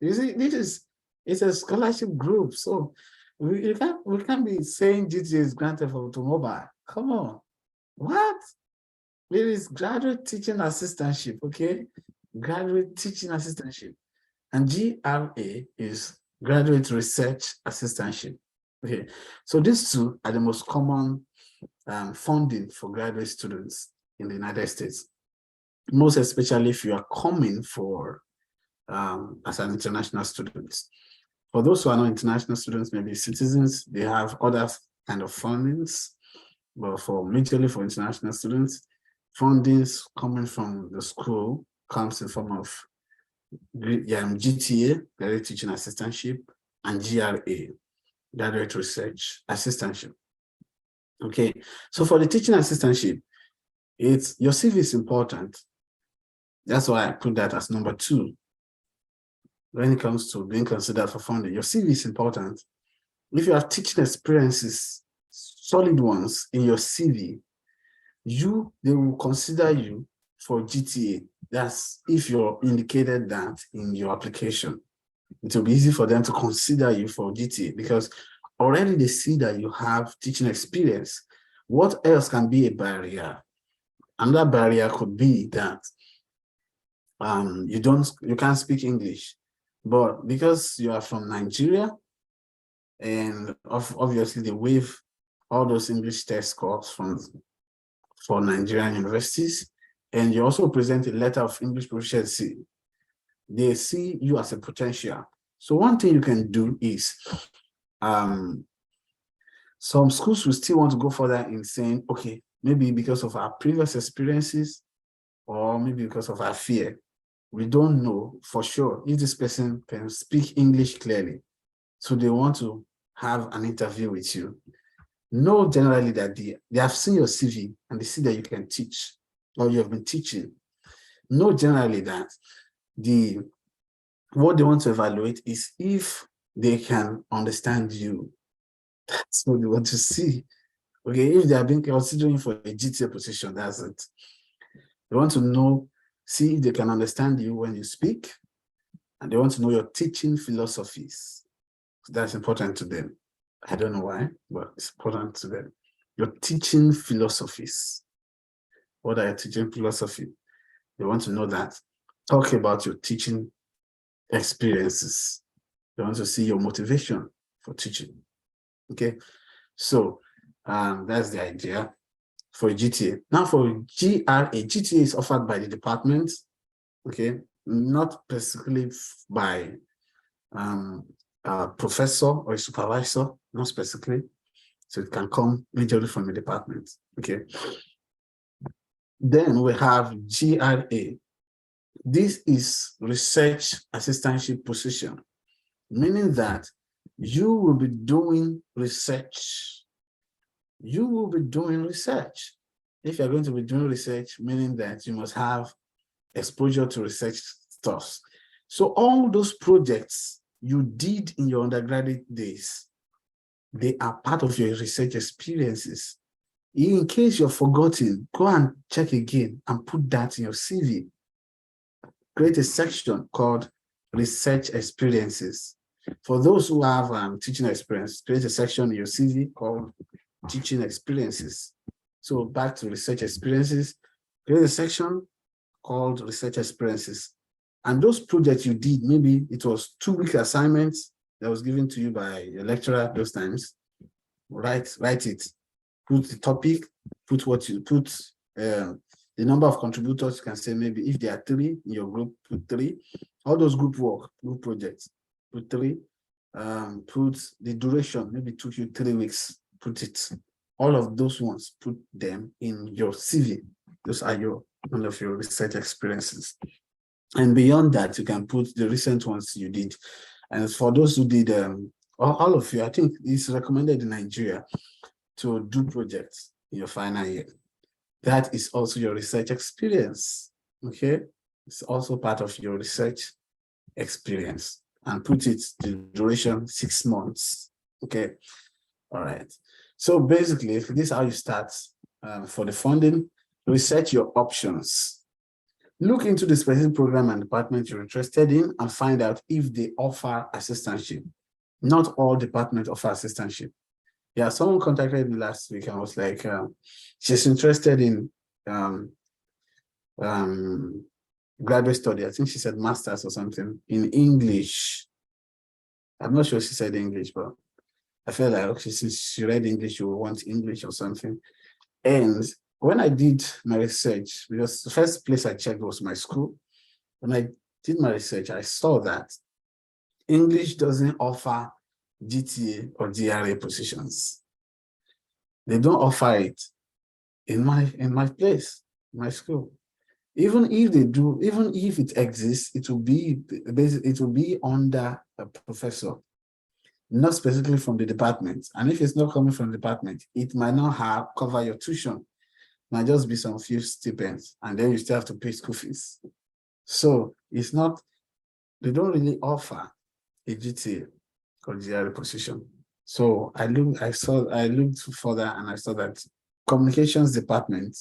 You see, it's a scholarship group, so we can't be saying GTA is granted for automobile. Come on, what? It is graduate teaching assistantship, okay? Graduate teaching assistantship, and GRA is graduate research assistantship. Okay, so these two are the most common funding for graduate students in the United States, most especially if you are coming for as an international student. For those who are not international students, maybe citizens, they have other kind of fundings, but for majorly for international students, fundings coming from the school comes in form of GTA, graduate teaching assistantship, and GRA, graduate research assistantship. Okay, so for the teaching assistantship, it's your CV is important. That's why I put that as number 2. When it comes to being considered for funding, your CV is important. If you have teaching experiences, solid ones in your CV, they will consider you for GTA. That's if you're indicated that in your application. It will be easy for them to consider you for GTA because already they see that you have teaching experience. What else can be a barrier? Another barrier could be that you can't speak English, but because you are from Nigeria, and obviously they waive all those English test scores for Nigerian universities, and you also present a letter of English proficiency, they see you as a potential. So one thing you can do is, some schools will still want to go further in saying, okay, maybe because of our previous experiences, or maybe because of our fear, we don't know for sure if this person can speak English clearly. So they want to have an interview with you. Know generally that they have seen your CV and they see that you can teach or you have been teaching. Know generally that what they want to evaluate is if they can understand you. That's what they want to see. Okay, if they have been considering for a GTA position, that's it. They want to know, see if they can understand you when you speak, and they want to know your teaching philosophies. That's important to them. I don't know why, but it's important to them. Your teaching philosophies. What are your teaching philosophy? They want to know that. Talk about your teaching experiences. They want to see your motivation for teaching. Okay, so that's the idea for GTA. Now for GRA, GTA is offered by the department, okay, not specifically by a professor or a supervisor, not specifically. So it can come majorly from the department, okay. Then we have GRA. This is research assistantship position, meaning that you will be doing research. You will be doing research. If you're going to be doing research, meaning that you must have exposure to research stuff. So all those projects you did in your undergraduate days, they are part of your research experiences. In case you're forgotten, go and check again and put that in your CV. Create a section called research experiences. For those who have teaching experience, create a section in your CV called teaching experiences. So back to research experiences, create a section called research experiences. And those projects you did, maybe it was 2-week assignments that was given to you by your lecturer those times. Write it. Put the topic, put what you put, the number of contributors. You can say maybe if there are 3 in your group, put 3. All those group projects, put 3. Put the duration, maybe it took you 3 weeks, put it. All of those ones, put them in your CV. Those are one of your research experiences. And beyond that, you can put the recent ones you did. And for those who did, all of you, I think it's recommended in Nigeria to do projects in your final year. That is also your research experience, okay? It's also part of your research experience. And put it, the duration, 6 months, okay? All right. So basically, this is how you start for the funding. Research your options. Look into the specific program and department you're interested in and find out if they offer assistantship. Not all departments offer assistantship. Yeah, someone contacted me last week and was like, she's interested in graduate study. I think she said master's or something in English. I'm not sure she said English, but I feel like, okay, since she read English, she will want English or something. And when I did my research, because the first place I checked was my school, when I did my research, I saw that English doesn't offer GTA or GRA positions. They don't offer it in my place, my school. Even if they do, even if it exists, it will be under a professor, not specifically from the department. And if it's not coming from the department, it might not cover your tuition. Might just be some few stipends, and then you still have to pay school fees. So it's not, they don't really offer a GTA or GRA position. So I looked further and I saw that communications department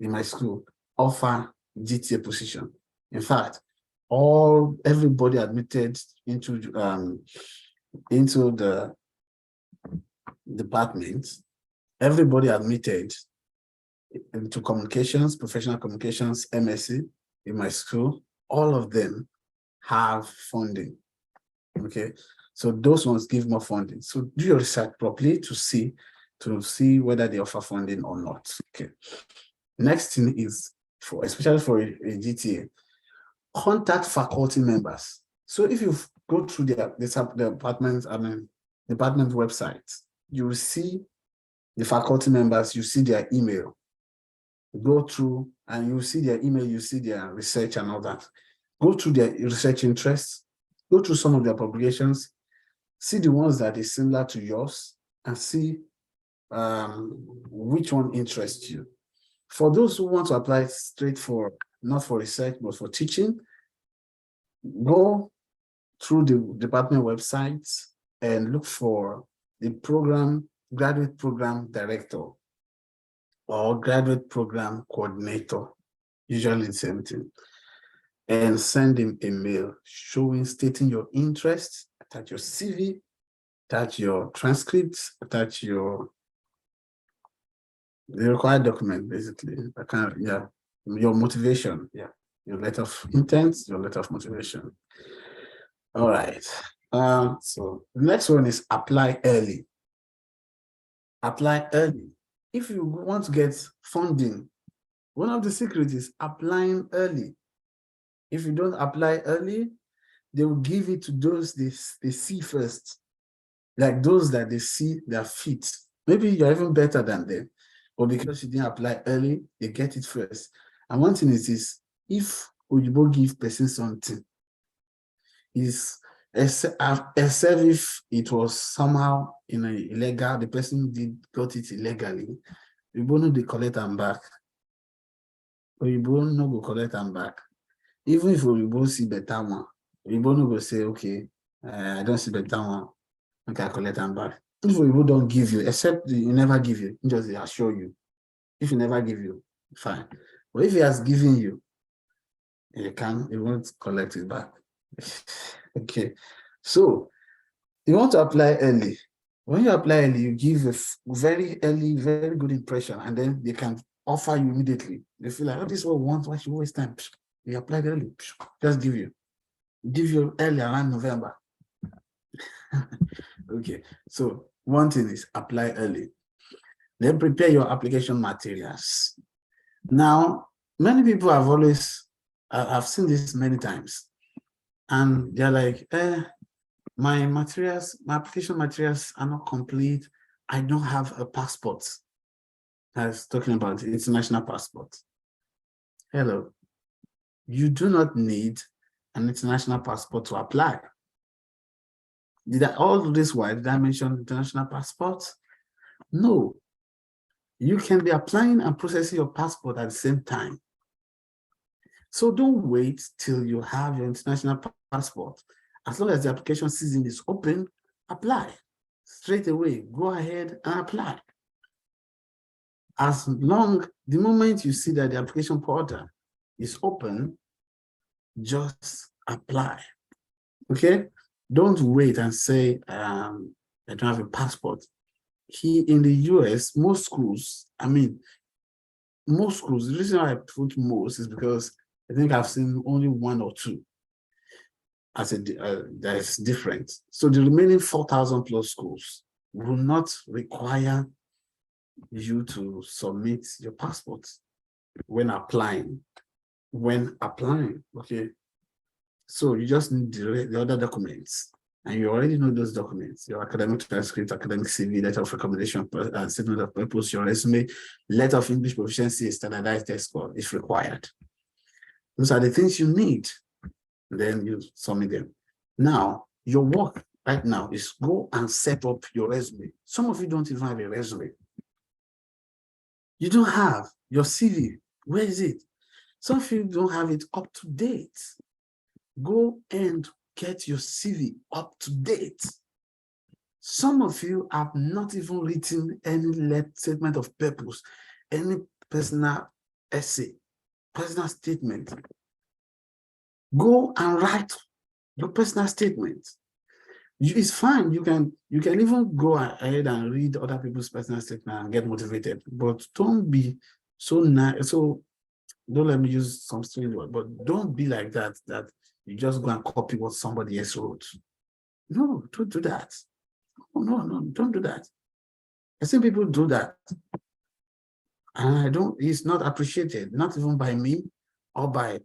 in my school offer GTA position. In fact, everybody admitted into the department, everybody admitted into communications, professional communications, MSc in my school, all of them have funding. Okay, so those ones give more funding. So do your research properly to see whether they offer funding or not. Okay. Next thing is, especially for a GTA, contact faculty members. So if you go through the department website, you will see the faculty members, you see their email. Go through and you see their email, you see their research and all that. Go through their research interests, go through some of their publications, see the ones that is similar to yours, and see which one interests you. For those who want to apply straight for, not for research, but for teaching, go through the department websites and look for the graduate program director or graduate program coordinator, usually the same thing, and send him a mail stating your interest, attach your CV, attach your transcripts, attach the required document, basically, your motivation, your letter of intent, your letter of motivation. All right. So the next one is apply early. Apply early. If you want to get funding, one of the secrets is applying early. If you don't apply early, they will give it to those they see first, like those that they see their feet. Maybe you're even better than them, but because you didn't apply early, they get it first. And one thing is if Oyibo give person something, except if it was somehow illegal, the person got it illegally, Oyibo no dey collect am back. Oyibo no go collect am back. Even if Oyibo see better one, Oyibo no go say, okay, I don't see better one, okay, I collect them back. If Oyibo don't give you, except you never give you, just assure you. If he never give you, fine. But if he has given you, he won't collect it back. Okay, so you want to apply early. When you apply early, you give a very early, very good impression, and then they can offer you immediately. They feel like, oh, this is what we want, why should we waste time? You applied early, just give you early around November. Okay, so one thing is apply early. Then prepare your application materials. Now, many people I've seen this many times, and they're like, my application materials are not complete. I don't have a passport. I was talking about the international passport. Hello, you do not need an international passport to apply. Did I mention international passports? No. You can be applying and processing your passport at the same time. So don't wait till you have your international passport. As long as the application season is open, apply. Straight away, go ahead and apply. The moment you see that the application portal is open, just apply. Okay? Don't wait and say, I don't have a passport. Here in the US, most schools, the reason why I put most is because I think I've seen only one or two as that is different. So the remaining 4,000 plus schools will not require you to submit your passport when applying. Okay? So you just need the other documents, and you already know those documents: your academic transcript, academic CV, letter of recommendation, statement of purpose, your resume, letter of English proficiency, standardized test score if required. Those are the things you need. Then you submit them. Now, your work right now is go and set up your resume. Some of you don't even have a resume. You don't have your CV. Where is it? Some of you don't have it up to date. Go and get your CV up to date. Some of you have not even written any statement of purpose, any personal essay, personal statement. Go and write your personal statement. It's fine. You can even go ahead and read other people's personal statement and get motivated, but don't be so nice. So don't let me use some strange word, but don't be like that you just go and copy what somebody else wrote. No, don't do that. No, don't do that. I see people do that. And it's not appreciated, not even by me or by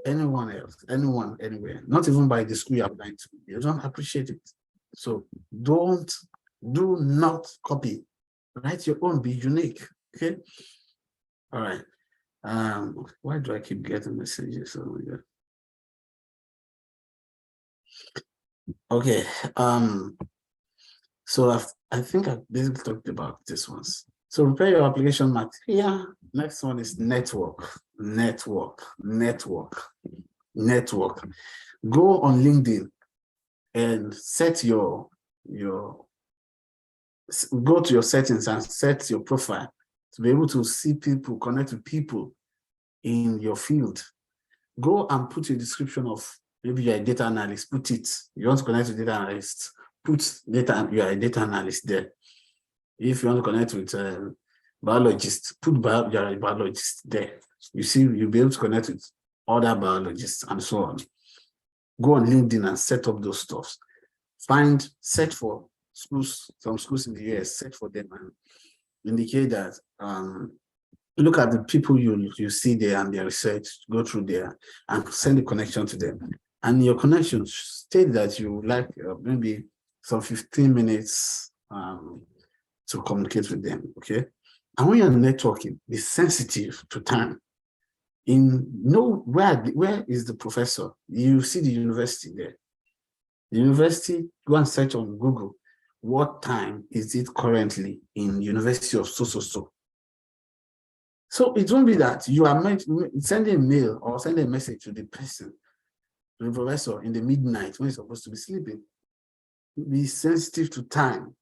anyone else, anyone, anywhere, not even by the school you're applying to. You don't appreciate it. So do not copy. Write your own, be unique. Okay. All right. Why do I keep getting messages? Oh my God. Okay. So I think I basically talked about this ones. So prepare your application material. Next one is network. Go on LinkedIn and set go to your settings and set your profile to be able to see people, connect with people in your field. Go and put a description of, maybe you're a data analyst, put it. You want to connect with data analysts, put data, you are a data analyst there. If you want to connect with biologists, put you're a biologist there. You see, you'll be able to connect with other biologists and so on. Go on LinkedIn and set up those stuff. Search for schools, some schools in the US, search for them and indicate that, look at the people you see there and their research, go through there and send a connection to them. And your connection, state that you would like maybe some 15 minutes to communicate with them, okay? And when you're networking, be sensitive to time. Where is the professor? You see the university there. The university, go and search on Google, what time is it currently in University of so. So it won't be that you are sending a mail or sending a message to the person, to the professor in the midnight when he's supposed to be sleeping. Be sensitive to time.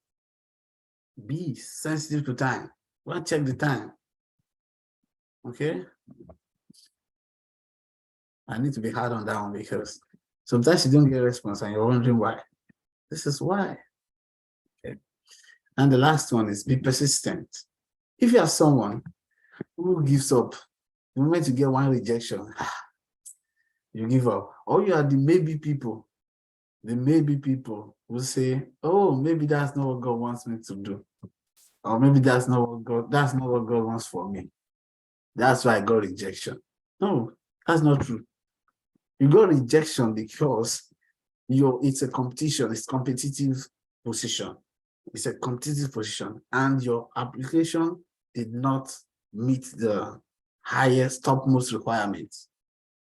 Be sensitive to time. Go and check the time. Okay? I need to be hard on that one because sometimes you don't get a response and you're wondering why. This is why. Okay. And the last one is be persistent. If you are someone who gives up, the moment you get one rejection, you give up. Or you are the maybe people. The maybe people will say, oh, maybe that's not what God wants me to do. Or maybe that's not what God wants for me. That's why I got rejection. No, that's not true. You got rejection because it's a competition, it's competitive position. It's a competitive position, and your application did not meet the highest, topmost requirements.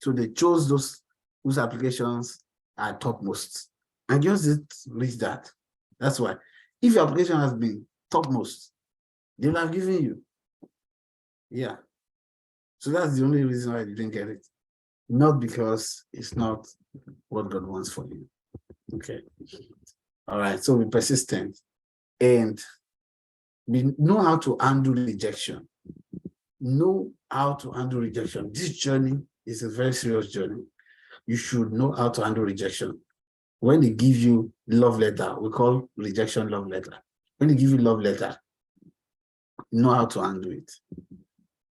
So they chose those whose applications are topmost. And yours didn't reach that. That's why. If your application has been topmost, they will have given you. Yeah. So that's the only reason why you didn't get it. Not because it's not what God wants for you. Okay. All right. So be persistent and know how to handle rejection. know how to handle rejection. This journey is a very serious journey. You should know how to handle rejection. When they give you love letter, we call rejection love letter. When they give you love letter, know how to handle it.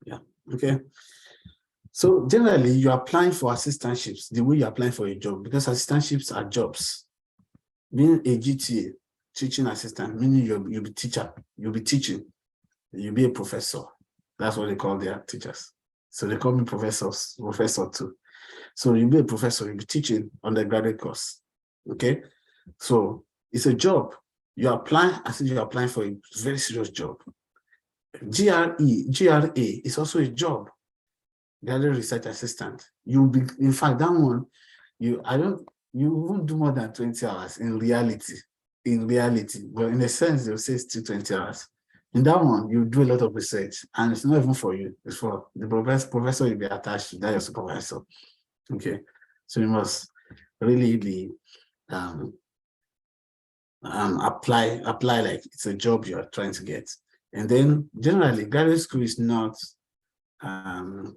Yeah, okay. So generally, you're applying for assistantships the way you're applying for a job, because assistantships are jobs. Being a GTA, teaching assistant, meaning you'll be teacher, you'll be teaching, you'll be a professor. That's what they call their teachers. So they call me professor too. So you'll be a professor, you'll be teaching undergraduate course. Okay. So it's a job. You're applying as if you're applying for a very serious job. GRA is also a job. Graduate research assistant. You'll be, in fact, that one, you won't do more than 20 hours in reality. But in a sense, they'll say it's still 20 hours. In that one, you do a lot of research, and it's not even for you, it's for the professor you'll be attached to, that your supervisor. Okay. So you must really be apply like it's a job you're trying to get. And then generally, graduate school is not how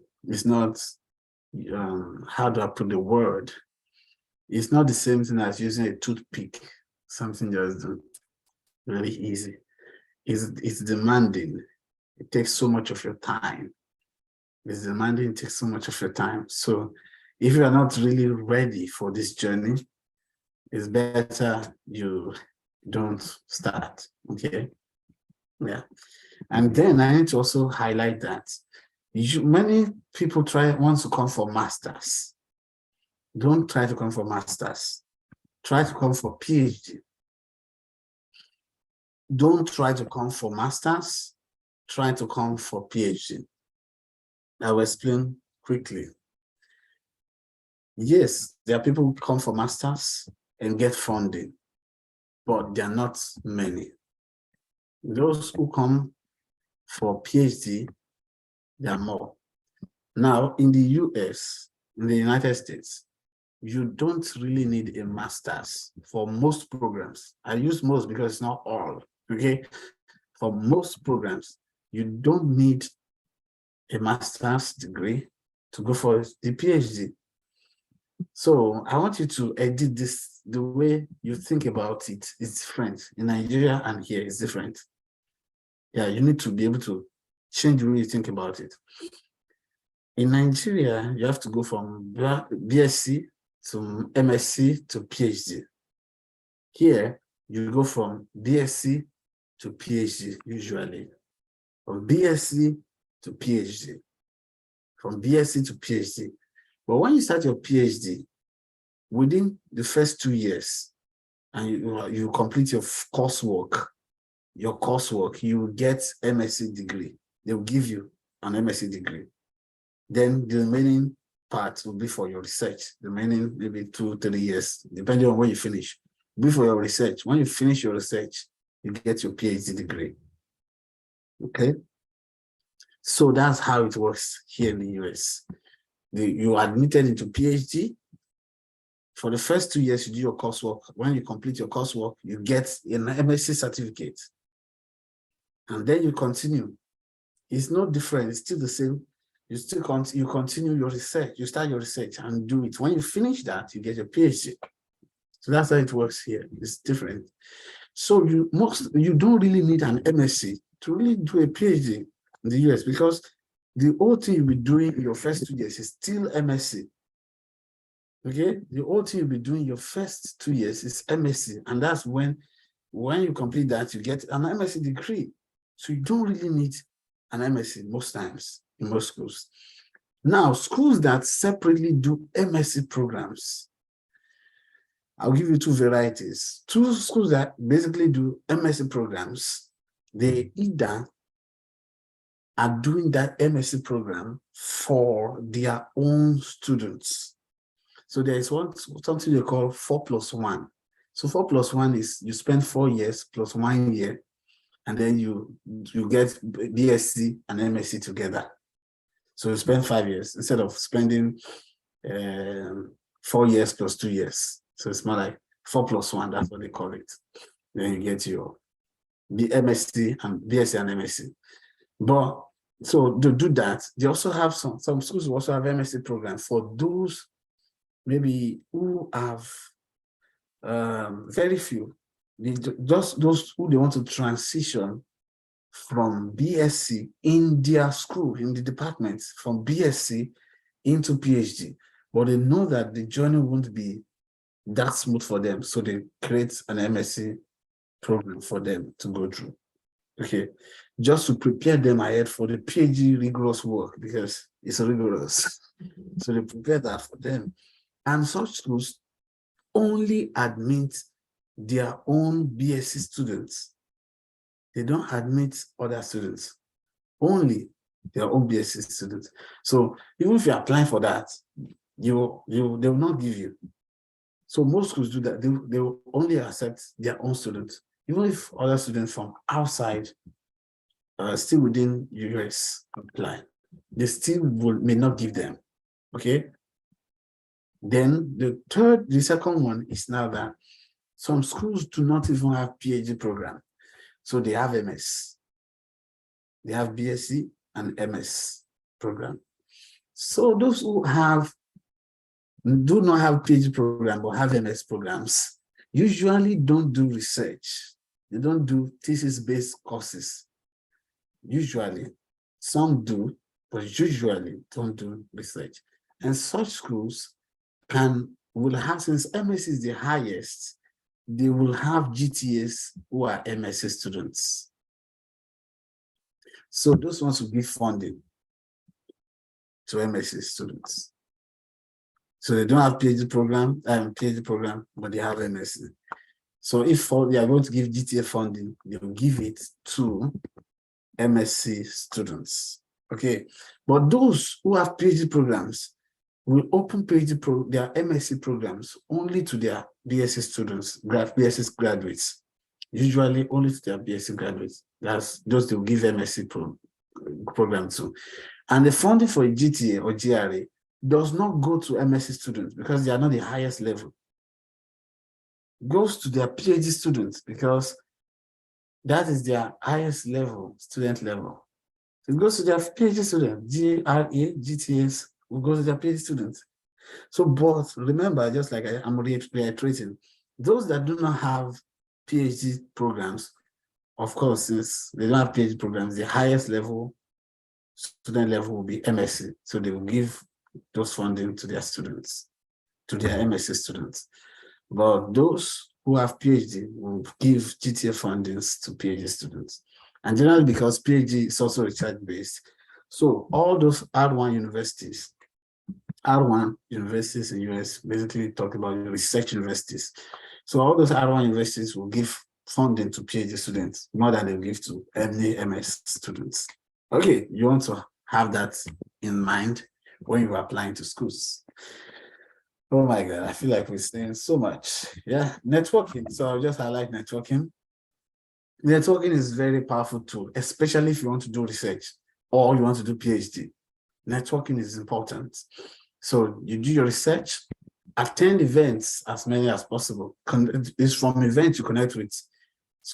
do I put the word? It's not the same thing as using a toothpick, something just really easy. It's demanding. It takes so much of your time. It's demanding, it takes so much of your time. So if you are not really ready for this journey, it's better you don't start, okay? Yeah. And then I need to also highlight that many people want to come for masters. Don't try to come for masters. Try to come for PhD. Don't try to come for masters. Try to come for PhD. I will explain quickly. Yes, there are people who come for masters and get funding, but there are not many. Those who come for PhD, there are more. Now, in the US, in the United States, you don't really need a master's for most programs. I use most because it's not all, okay? For most programs, you don't need a master's degree to go for the PhD. So I want you to edit this, the way you think about it is different. In Nigeria and here it's different. Yeah, you need to be able to change the way you think about it. In Nigeria, you have to go from BSc to MSc to PhD. Here, you go from BSc to PhD usually. From BSc to PhD. From BSc to PhD. But when you start your PhD, within the first 2 years, and you complete your coursework, you will get MSc degree. They will give you an MSc degree. Then the remaining part will be for your research. The remaining maybe 2-3 years, depending on when you finish. Be for your research. When you finish your research, you get your PhD degree. Okay? So that's how it works here in the US. You are admitted into PhD. For the first 2 years, you do your coursework. When you complete your coursework, you get an MSc certificate. And then you continue. It's no different. It's still the same. You continue your research. You start your research and do it. When you finish that, you get your PhD. So that's how it works here. It's different. So you don't really need an MSc to really do a PhD in the US, because the whole thing you'll be doing in your first 2 years is still MSc. Okay, the whole thing you'll be doing your first 2 years is MSc, and that's when you complete that, you get an MSc degree. So you don't really need an MSc most times in most schools. Now, schools that separately do MSc programs, I'll give you two varieties. Two schools that basically do MSc programs, they either are doing that MSc program for their own students. So there is something they call 4+1. So 4+1 is you spend 4 years plus 1 year, and then you get BSc and MSc together. So you spend 5 years instead of spending 4 years plus 2 years. So it's more like 4+1, that's what they call it. Then you get your BSc and MSc. But So to do that, they also have some schools also have MSc programs for those maybe who have very few, just those who they want to transition from BSc in their school, in the department, from BSc into PhD. But they know that the journey won't be that smooth for them. So they create an MSc program for them to go through. Okay, just to prepare them ahead for the PhD rigorous work, because it's rigorous. So they prepare that for them. And such schools only admit their own BSc students. They don't admit other students, only their own BSc students. So even if you're applying for that, they will not give you. So most schools do that. They will only accept their own students, even if other students from outside, still within US apply, they still may not give them. Okay. Then the second one is now that some schools do not even have PhD program. So they have MS. They have BSc and MS program. So those who do not have PhD program but have MS programs usually don't do research. They don't do thesis-based courses. Usually, some do, but usually don't do research. And such schools will have, since MS is the highest, they will have GTAs who are MSc students. So those ones will give funding to MSc students. So they don't have PhD program, but they have MSc. So if they are going to give GTA funding, they will give it to MSc students. Okay, but those who have PhD programs will open their MSc programs only to their BSc students, BSc graduates, usually only to their BSc graduates. That's those they will give MSc program to. And the funding for a GTA or GRA does not go to MSc students because they are not the highest level. It goes to their PhD students because that is their highest level, student level. It goes to their PhD students, GRA, GTS, will go to their PhD students. So, but remember, just like I'm reiterating, those that do not have PhD programs, of course, since they don't have PhD programs, the highest level, student level will be MSc. So they will give those funding to their students, to their MSc students. But those who have PhD will give GTA fundings to PhD students. And generally because PhD is also research-based. So all those R1 universities in US basically talk about research universities. So all those R1 universities will give funding to PhD students, more than they give to any MS students. Okay, you want to have that in mind when you're applying to schools. Oh my God, I feel like we're saying so much. Yeah, networking. So I'll just highlight networking. Networking is a very powerful tool, especially if you want to do research or you want to do PhD. Networking is important. So you do your research, attend events as many as possible. It's from events you connect with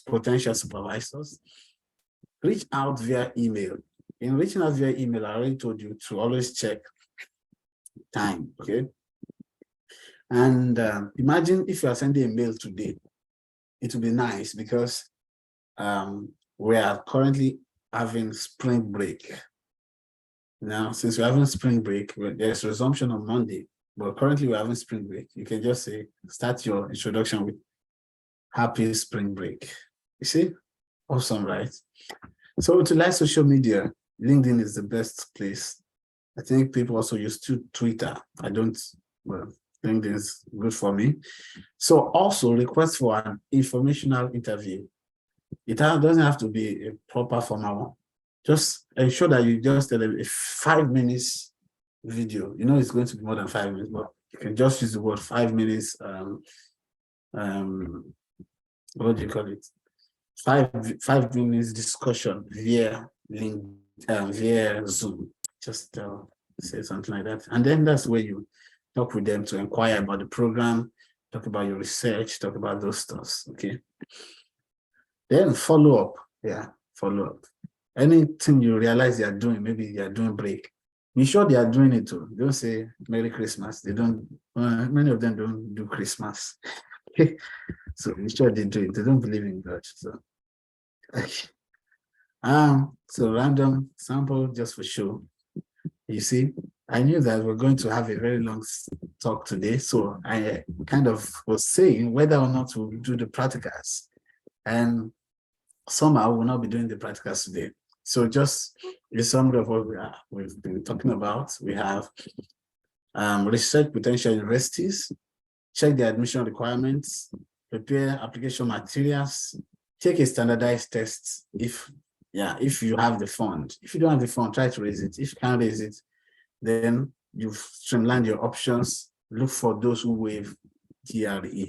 potential supervisors. Reach out via email. In reaching out via email, I already told you to always check time, okay? And imagine if you are sending a mail today, it will be nice because we are currently having spring break. Now, since we're having spring break, there's resumption on Monday, but currently we're having spring break. You can just say, start your introduction with happy spring break. You see? Awesome, right? So to like social media, LinkedIn is the best place. I think people also use Twitter. Well, LinkedIn is good for me. So also request for an informational interview. It doesn't have to be a proper formal one. Just ensure that you just tell them a 5 minutes video. You know it's going to be more than 5 minutes, but you can just use the word 5 minutes. What do you call it? 5 minutes discussion via link, via Zoom. Just say something like that, and then that's where you talk with them to inquire about the program, talk about your research, talk about those stuff. Okay. Then follow up. Yeah, follow up. anything you realize they are doing, maybe they are doing break, be sure they are doing it too. Don't say Merry Christmas. They don't, many of them don't do Christmas. So be sure they do it. They don't believe in God. So, so random sample just for show. You see, I knew that we're going to have a very long talk today. So I kind of was saying whether or not we'll do the practicals. And somehow we'll not be doing the practicals today. So just a summary of what we've been talking about. We have research potential universities, check the admission requirements, prepare application materials, take a standardized test if you have the fund. If you don't have the fund, try to raise it. If you can't raise it, then you've streamlined your options. Look for those who waive GRE.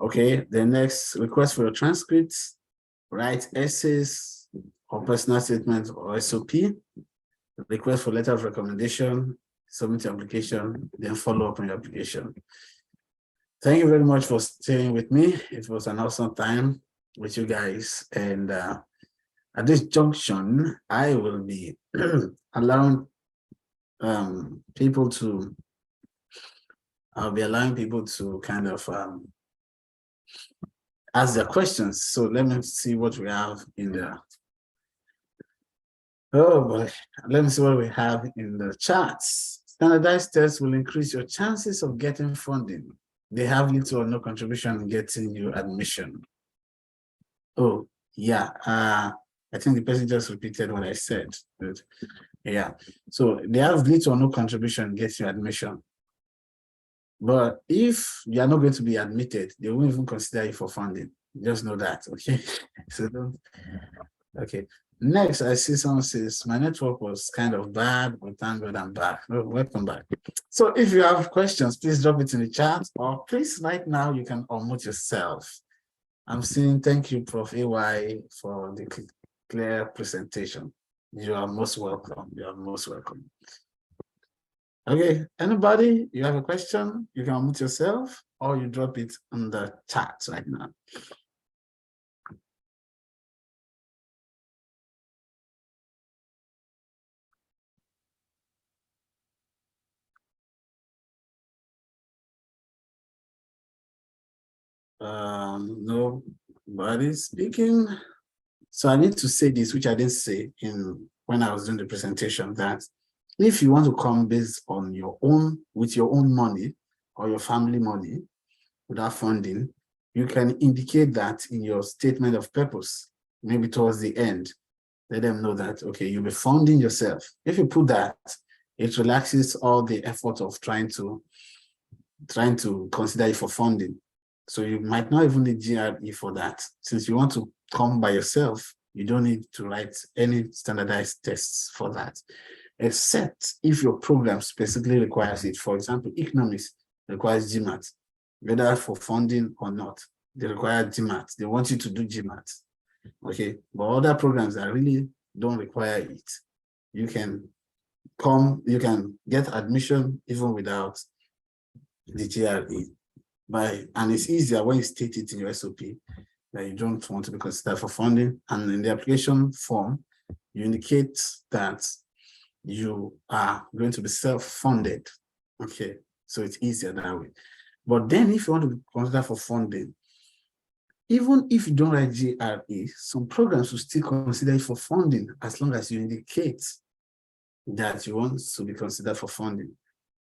Okay, the next request for your transcripts, write essays or personal statements or SOP, request for letter of recommendation, submit your application, then follow up on your application. Thank you very much for staying with me. It was an awesome time with you guys. And at this junction, I will be allowing people to kind of ask their questions. So let me see what we have in there. Oh boy, let me see what we have in the charts. Standardized tests will increase your chances of getting funding. They have little or no contribution in getting you admission. Oh, yeah. I think the person just repeated what I said. But, yeah. So they have little or no contribution in getting you admission. But if you are not going to be admitted, they won't even consider you for funding. Just know that, okay? So don't. Okay. Next, I see someone says, my network was kind of bad, but thank God I'm back. Oh, welcome back. So if you have questions, please drop it in the chat, or please right now you can unmute yourself. I'm saying thank you, Prof. AY, for the clear presentation. You are most welcome. You are most welcome. Okay, anybody, you have a question, you can unmute yourself, or you drop it in the chat right now. Nobody speaking. So I need to say this, which I didn't say when I was doing the presentation, that if you want to come based on your own, with your own money or your family money without funding, you can indicate that in your statement of purpose, maybe towards the end. Let them know that, okay, you'll be funding yourself. If you put that, it relaxes all the effort of trying to consider it for funding. So you might not even need GRE for that. Since you want to come by yourself, you don't need to write any standardized tests for that, except if your program specifically requires it. For example, economics requires GMAT, whether for funding or not. They require GMAT. They want you to do GMAT. Okay, but other programs that really don't require it, you can get admission even without the GRE. And it's easier when you state it in your SOP that you don't want to be considered for funding. And in the application form, you indicate that you are going to be self-funded. Okay, so it's easier that way. But then if you want to be considered for funding, even if you don't write GRE, some programs will still consider it for funding as long as you indicate that you want to be considered for funding.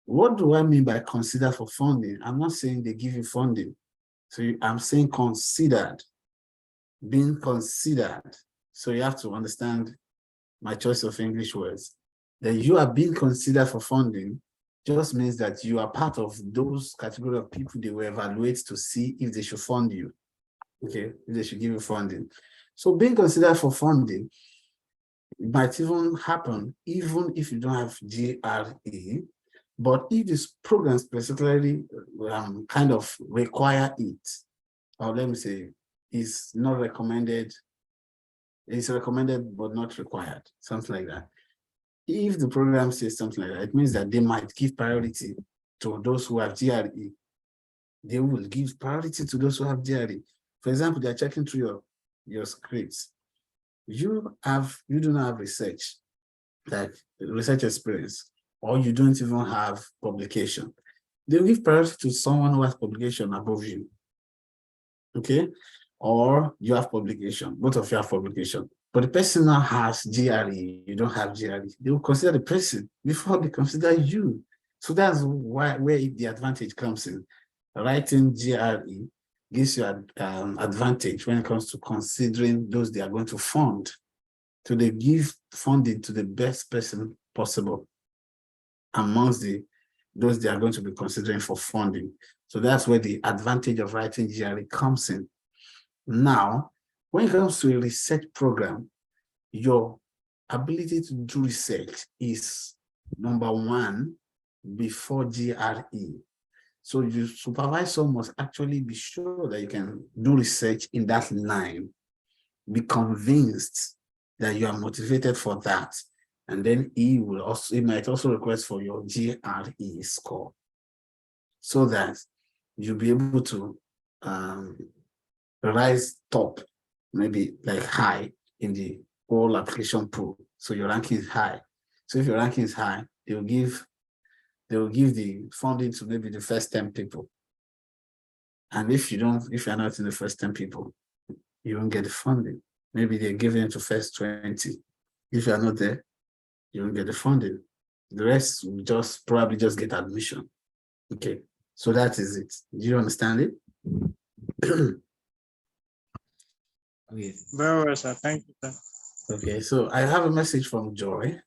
What do I mean by consider for funding? I'm not saying they give you funding. So I'm saying considered, being considered. So you have to understand my choice of English words. That you are being considered for funding just means that you are part of those category of people they will evaluate to see if they should fund you. Okay, if they should give you funding. So being considered for funding might even happen even if you don't have GRE. But if this program specifically kind of require it, or let me say, is not recommended, it's recommended but not required, something like that. If the program says something like that, it means that they might give priority to those who have GRE. They will give priority to those who have GRE. For example, they're checking through your scripts. you do not have research, like research experience, or you don't even have publication, they'll give priority to someone who has publication above you. Okay, or you have publication, both of you have publication, but the person now has GRE, you don't have GRE. They will consider the person before they consider you. So that's where the advantage comes in. Writing GRE gives you an advantage when it comes to considering those they are going to fund. So they give funding to the best person possible amongst those they are going to be considering for funding. So that's where the advantage of writing GRE comes in. Now, when it comes to a research program, your ability to do research is number one before GRE. So your supervisor must actually be sure that you can do research in that line, be convinced that you are motivated for that. And then he might also request for your GRE score so that you'll be able to rise top, maybe like high in the whole application pool. So your ranking is high. So if your ranking is high, they will give the funding to maybe the first 10 people. And if you're not in the first 10 people, you won't get the funding. Maybe they're giving it to first 20. If you're not there, you won't get the funding. The rest will probably just get admission. Okay, so that is it. Do you understand it? Okay. Very well, sir. Thank you, sir. Okay, so I have a message from Joy.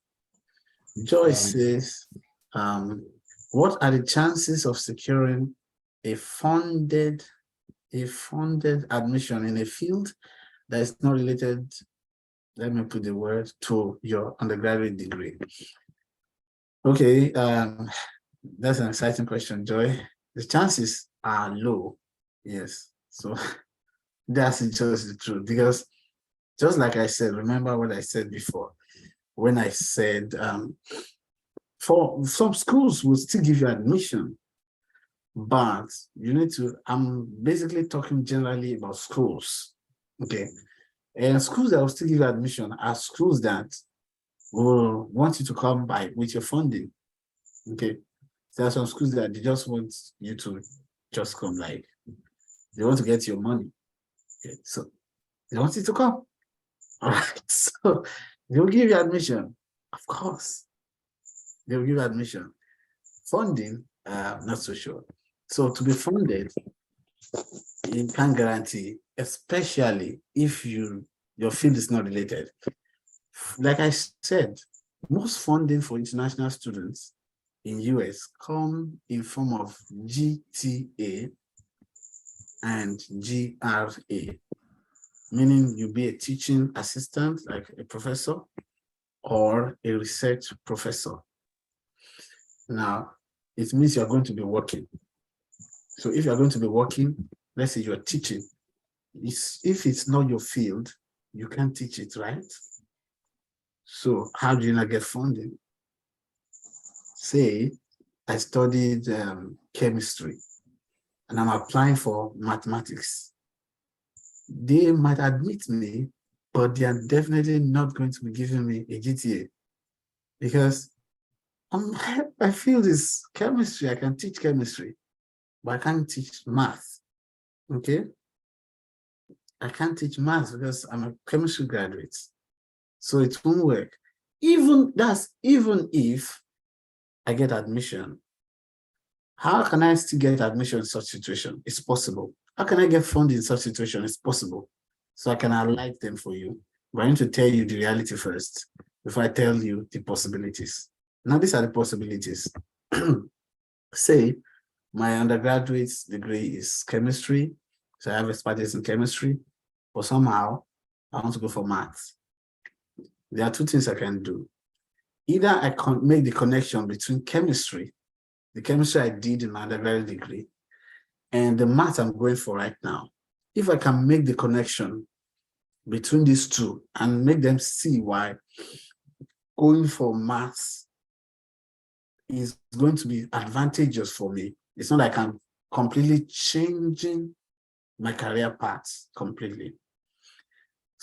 Joy says, what are the chances of securing a funded admission in a field that is not related, let me put the word, to your undergraduate degree? Okay, that's an exciting question, Joy. The chances are low, yes. So that's just the truth, because just like I said, remember what I said before, when I said for some schools will still give you admission, but you need to, I'm basically talking generally about schools, okay? And schools that will still give you admission are schools that will want you to come by with your funding, okay? There are some schools that they just want you to just come, like they want to get your money, okay? So they want you to come, all right? So they'll give you admission, of course. They'll give you admission. Funding, not so sure. So to be funded, you can't guarantee, especially if your field is not related. Like I said, most funding for international students in US come in form of GTA and GRA, meaning you'll be a teaching assistant, like a professor, or a research professor. Now, it means you're going to be working. So if you're going to be working, let's say you're teaching, if it's not your field, you can't teach it, right? So how do you not get funding? Say I studied chemistry and I'm applying for mathematics. They might admit me, but they are definitely not going to be giving me a GTA because my field is chemistry. I can teach chemistry, but I can't teach math, okay? I can't teach math because I'm a chemistry graduate. So it won't work. Even if I get admission, how can I still get admission in such situation? It's possible. How can I get funding in such situation? It's possible. So I can highlight them for you. But I need to tell you the reality first before I tell you the possibilities. Now, these are the possibilities. Say my undergraduate degree is chemistry, so I have expertise in chemistry, but somehow I want to go for maths. There are two things I can do. Either I can make the connection between chemistry, the chemistry I did in my undergraduate degree, and the math I'm going for right now. If I can make the connection between these two and make them see why going for maths is going to be advantageous for me. It's not like I'm completely changing my career path completely.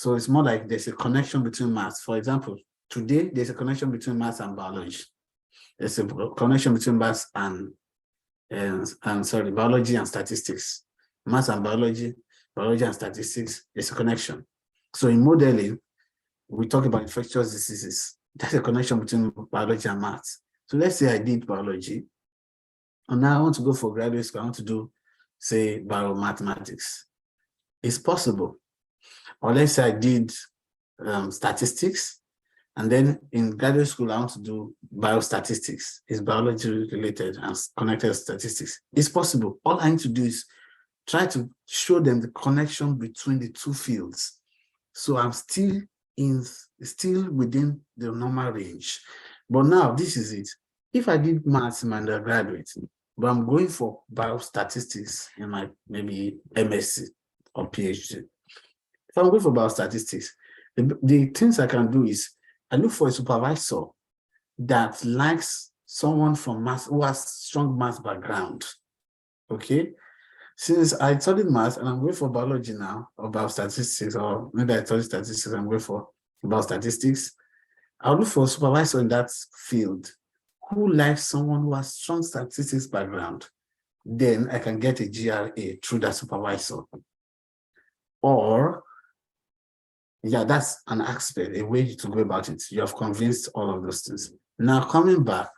So it's more like there's a connection between maths. For example, today there's a connection between maths and biology. There's a connection between maths and biology and statistics. Maths and biology and statistics, there's a connection. So in modeling, we talk about infectious diseases. There's a connection between biology and maths. So let's say I did biology, and now I want to go for graduate school. I want to do, say, biomathematics. It's possible. Or let's say I did statistics, and then in graduate school, I want to do biostatistics. It's biology related and connected statistics. It's possible. All I need to do is try to show them the connection between the two fields. So I'm still within the normal range. But now this is it. If I did maths in my undergraduate, but I'm going for biostatistics in my maybe MSc or PhD. If I'm going for biostatistics, the things I can do is I look for a supervisor that likes someone from maths who has strong maths background. Okay. Since I studied maths and I'm going for biology now, or biostatistics, or maybe I studied statistics, I'm going for biostatistics, I'll look for a supervisor in that field who likes someone who has strong statistics background. Then I can get a GRA through that supervisor. Or, yeah, that's an aspect, a way to go about it. You have convinced all of those things. Now, coming back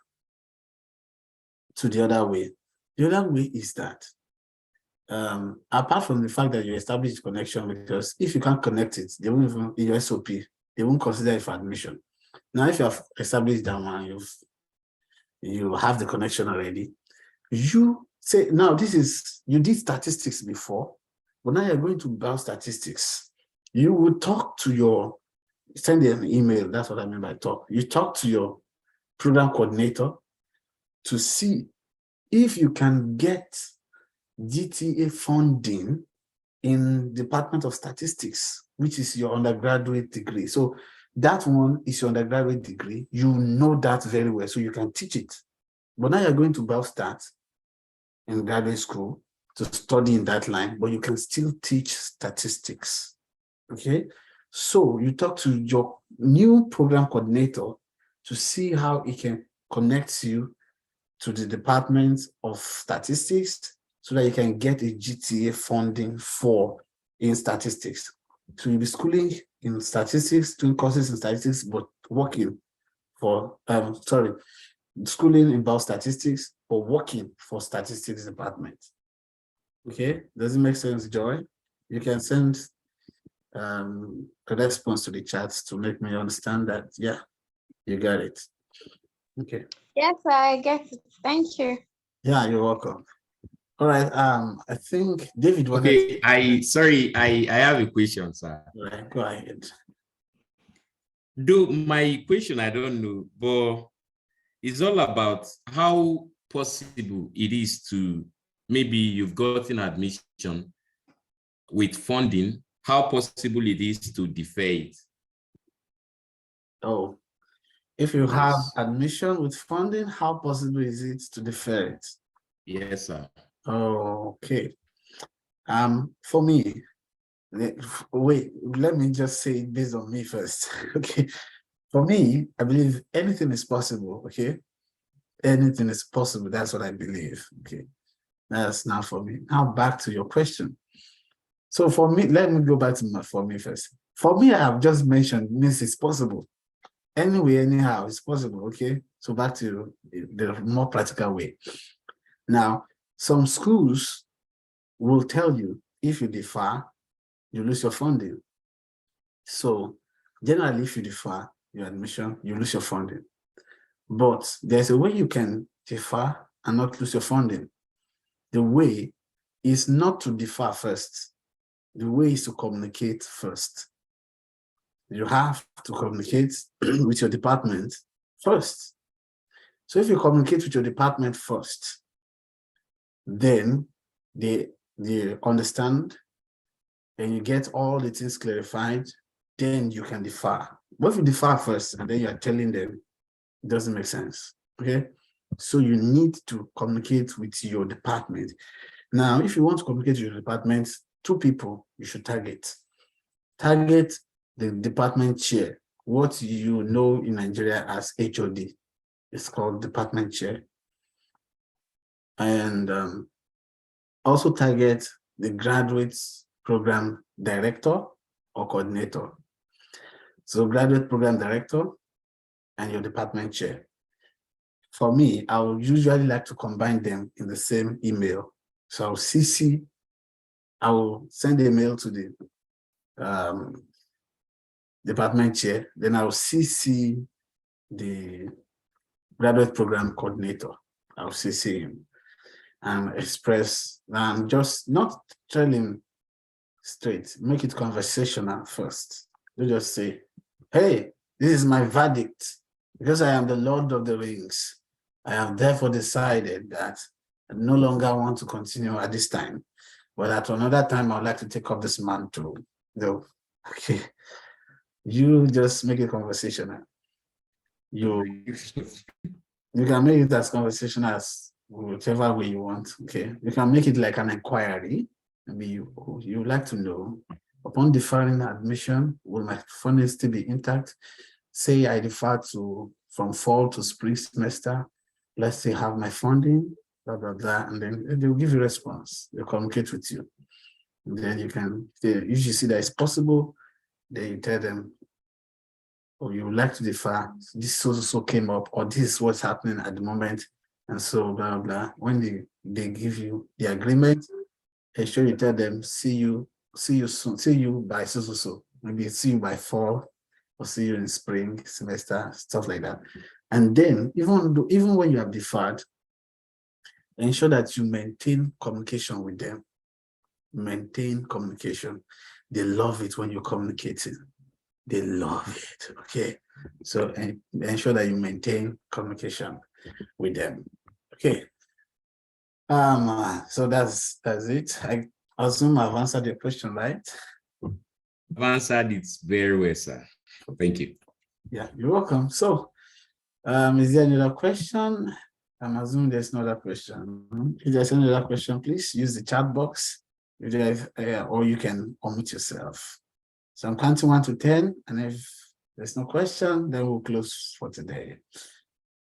to the other way is that apart from the fact that you establish connection, because if you can't connect it, they won't even, in your SOP, they won't consider it for admission. Now, if you have established that one, you have the connection already, you say, now you did statistics before, but now you're going to biostatistics. You will talk to send an email, that's what I mean by talk. You talk to your program coordinator to see if you can get GTA funding in Department of Statistics, which is your undergraduate degree. So that one is your undergraduate degree. You know that very well, so you can teach it. But now you're going to Biostat in graduate school to study in that line, but you can still teach statistics. Okay, so you talk to your new program coordinator to see how he can connect you to the Department of Statistics so that you can get a GTA funding in statistics. So you'll be schooling in statistics, doing courses in statistics, but working for, schooling in biostatistics, but working for statistics department. Okay, does it make sense, Joy? You can send a response to the chat to make me understand that, yeah, you got it. Okay. Yes, I get it. Thank you. Yeah, you're welcome. All right. I think David wanted. Okay, I have a question, sir. All right, go ahead. Though my question, I don't know, but it's all about how possible it is to, maybe you've gotten admission with funding, how possible it is to defer it. Oh, if you have admission with funding, how possible is it to defer it? Yes, sir. Oh, okay. For me, wait, let me just say it based on me first. Okay. For me, I believe anything is possible. Okay. Anything is possible. That's what I believe. Okay. That's now for me. Now back to your question. So for me, let me go back to for me first. For me, I have just mentioned means it's possible. Anyway, anyhow, it's possible. Okay. So back to the more practical way. Now, some schools will tell you if you defer, you lose your funding. So generally, if you defer your admission, you lose your funding. But there's a way you can defer and not lose your funding. The way is not to defer first. The way is to communicate first. You have to communicate with your department first. So if you communicate with your department first, then they understand and you get all the things clarified, then you can defer. But if you defer first and then you are telling them, it doesn't make sense. Okay. So you need to communicate with your department. Now, if you want to communicate with your department, two people you should target. Target the department chair, what you know in Nigeria as HOD. It's called department chair. And also target the graduates program director or coordinator. So graduate program director and your department chair. For me, I would usually like to combine them in the same email. So I'll CC, I will send a mail to the department chair, then I'll CC the graduate program coordinator. I'll CC him and express, and just not tell him straight, make it conversational first. You just say, hey, this is my verdict. Because I am the Lord of the Rings, I have therefore decided that I no longer want to continue at this time, but at another time, I would like to take up this mantle. No, okay. You just make it conversational. You can make it as conversational as whichever way you want. Okay, you can make it like an inquiry. Maybe you would like to know, upon deferring admission, will my funding still be intact? Say I defer to from fall to spring semester. Let's say have my funding, blah blah blah, and then they will give you a response. They'll communicate with you. And then you can, if you see that it's possible, then you tell them, or you would like to defer, this so came up, or this is what's happening at the moment, and so blah blah. When they give you the agreement, and sure you tell them, see you soon, see you by so. Maybe see you by fall, or see you in spring semester, stuff like that. And then even when you have deferred, ensure that you maintain communication with them. Maintain communication. They love it when you're communicating. They love it. Okay. So ensure that you maintain communication with them. Okay. So that's it. I assume I've answered your question, right? I've answered it very well, sir. Thank you. Yeah, you're welcome. So is there another question? I'm assuming there's another question. If there's another question, please use the chat box. If there, or you can unmute yourself. So I'm counting 1 to 10, and if there's no question, then we'll close for today.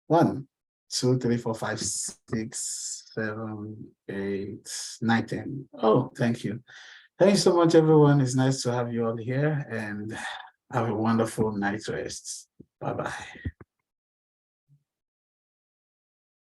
1, 2, 3, 4, 5, 6, 7, 8, 9, 10. Oh, thank you. Thank you so much, everyone. It's nice to have you all here, and have a wonderful night rest. Bye-bye.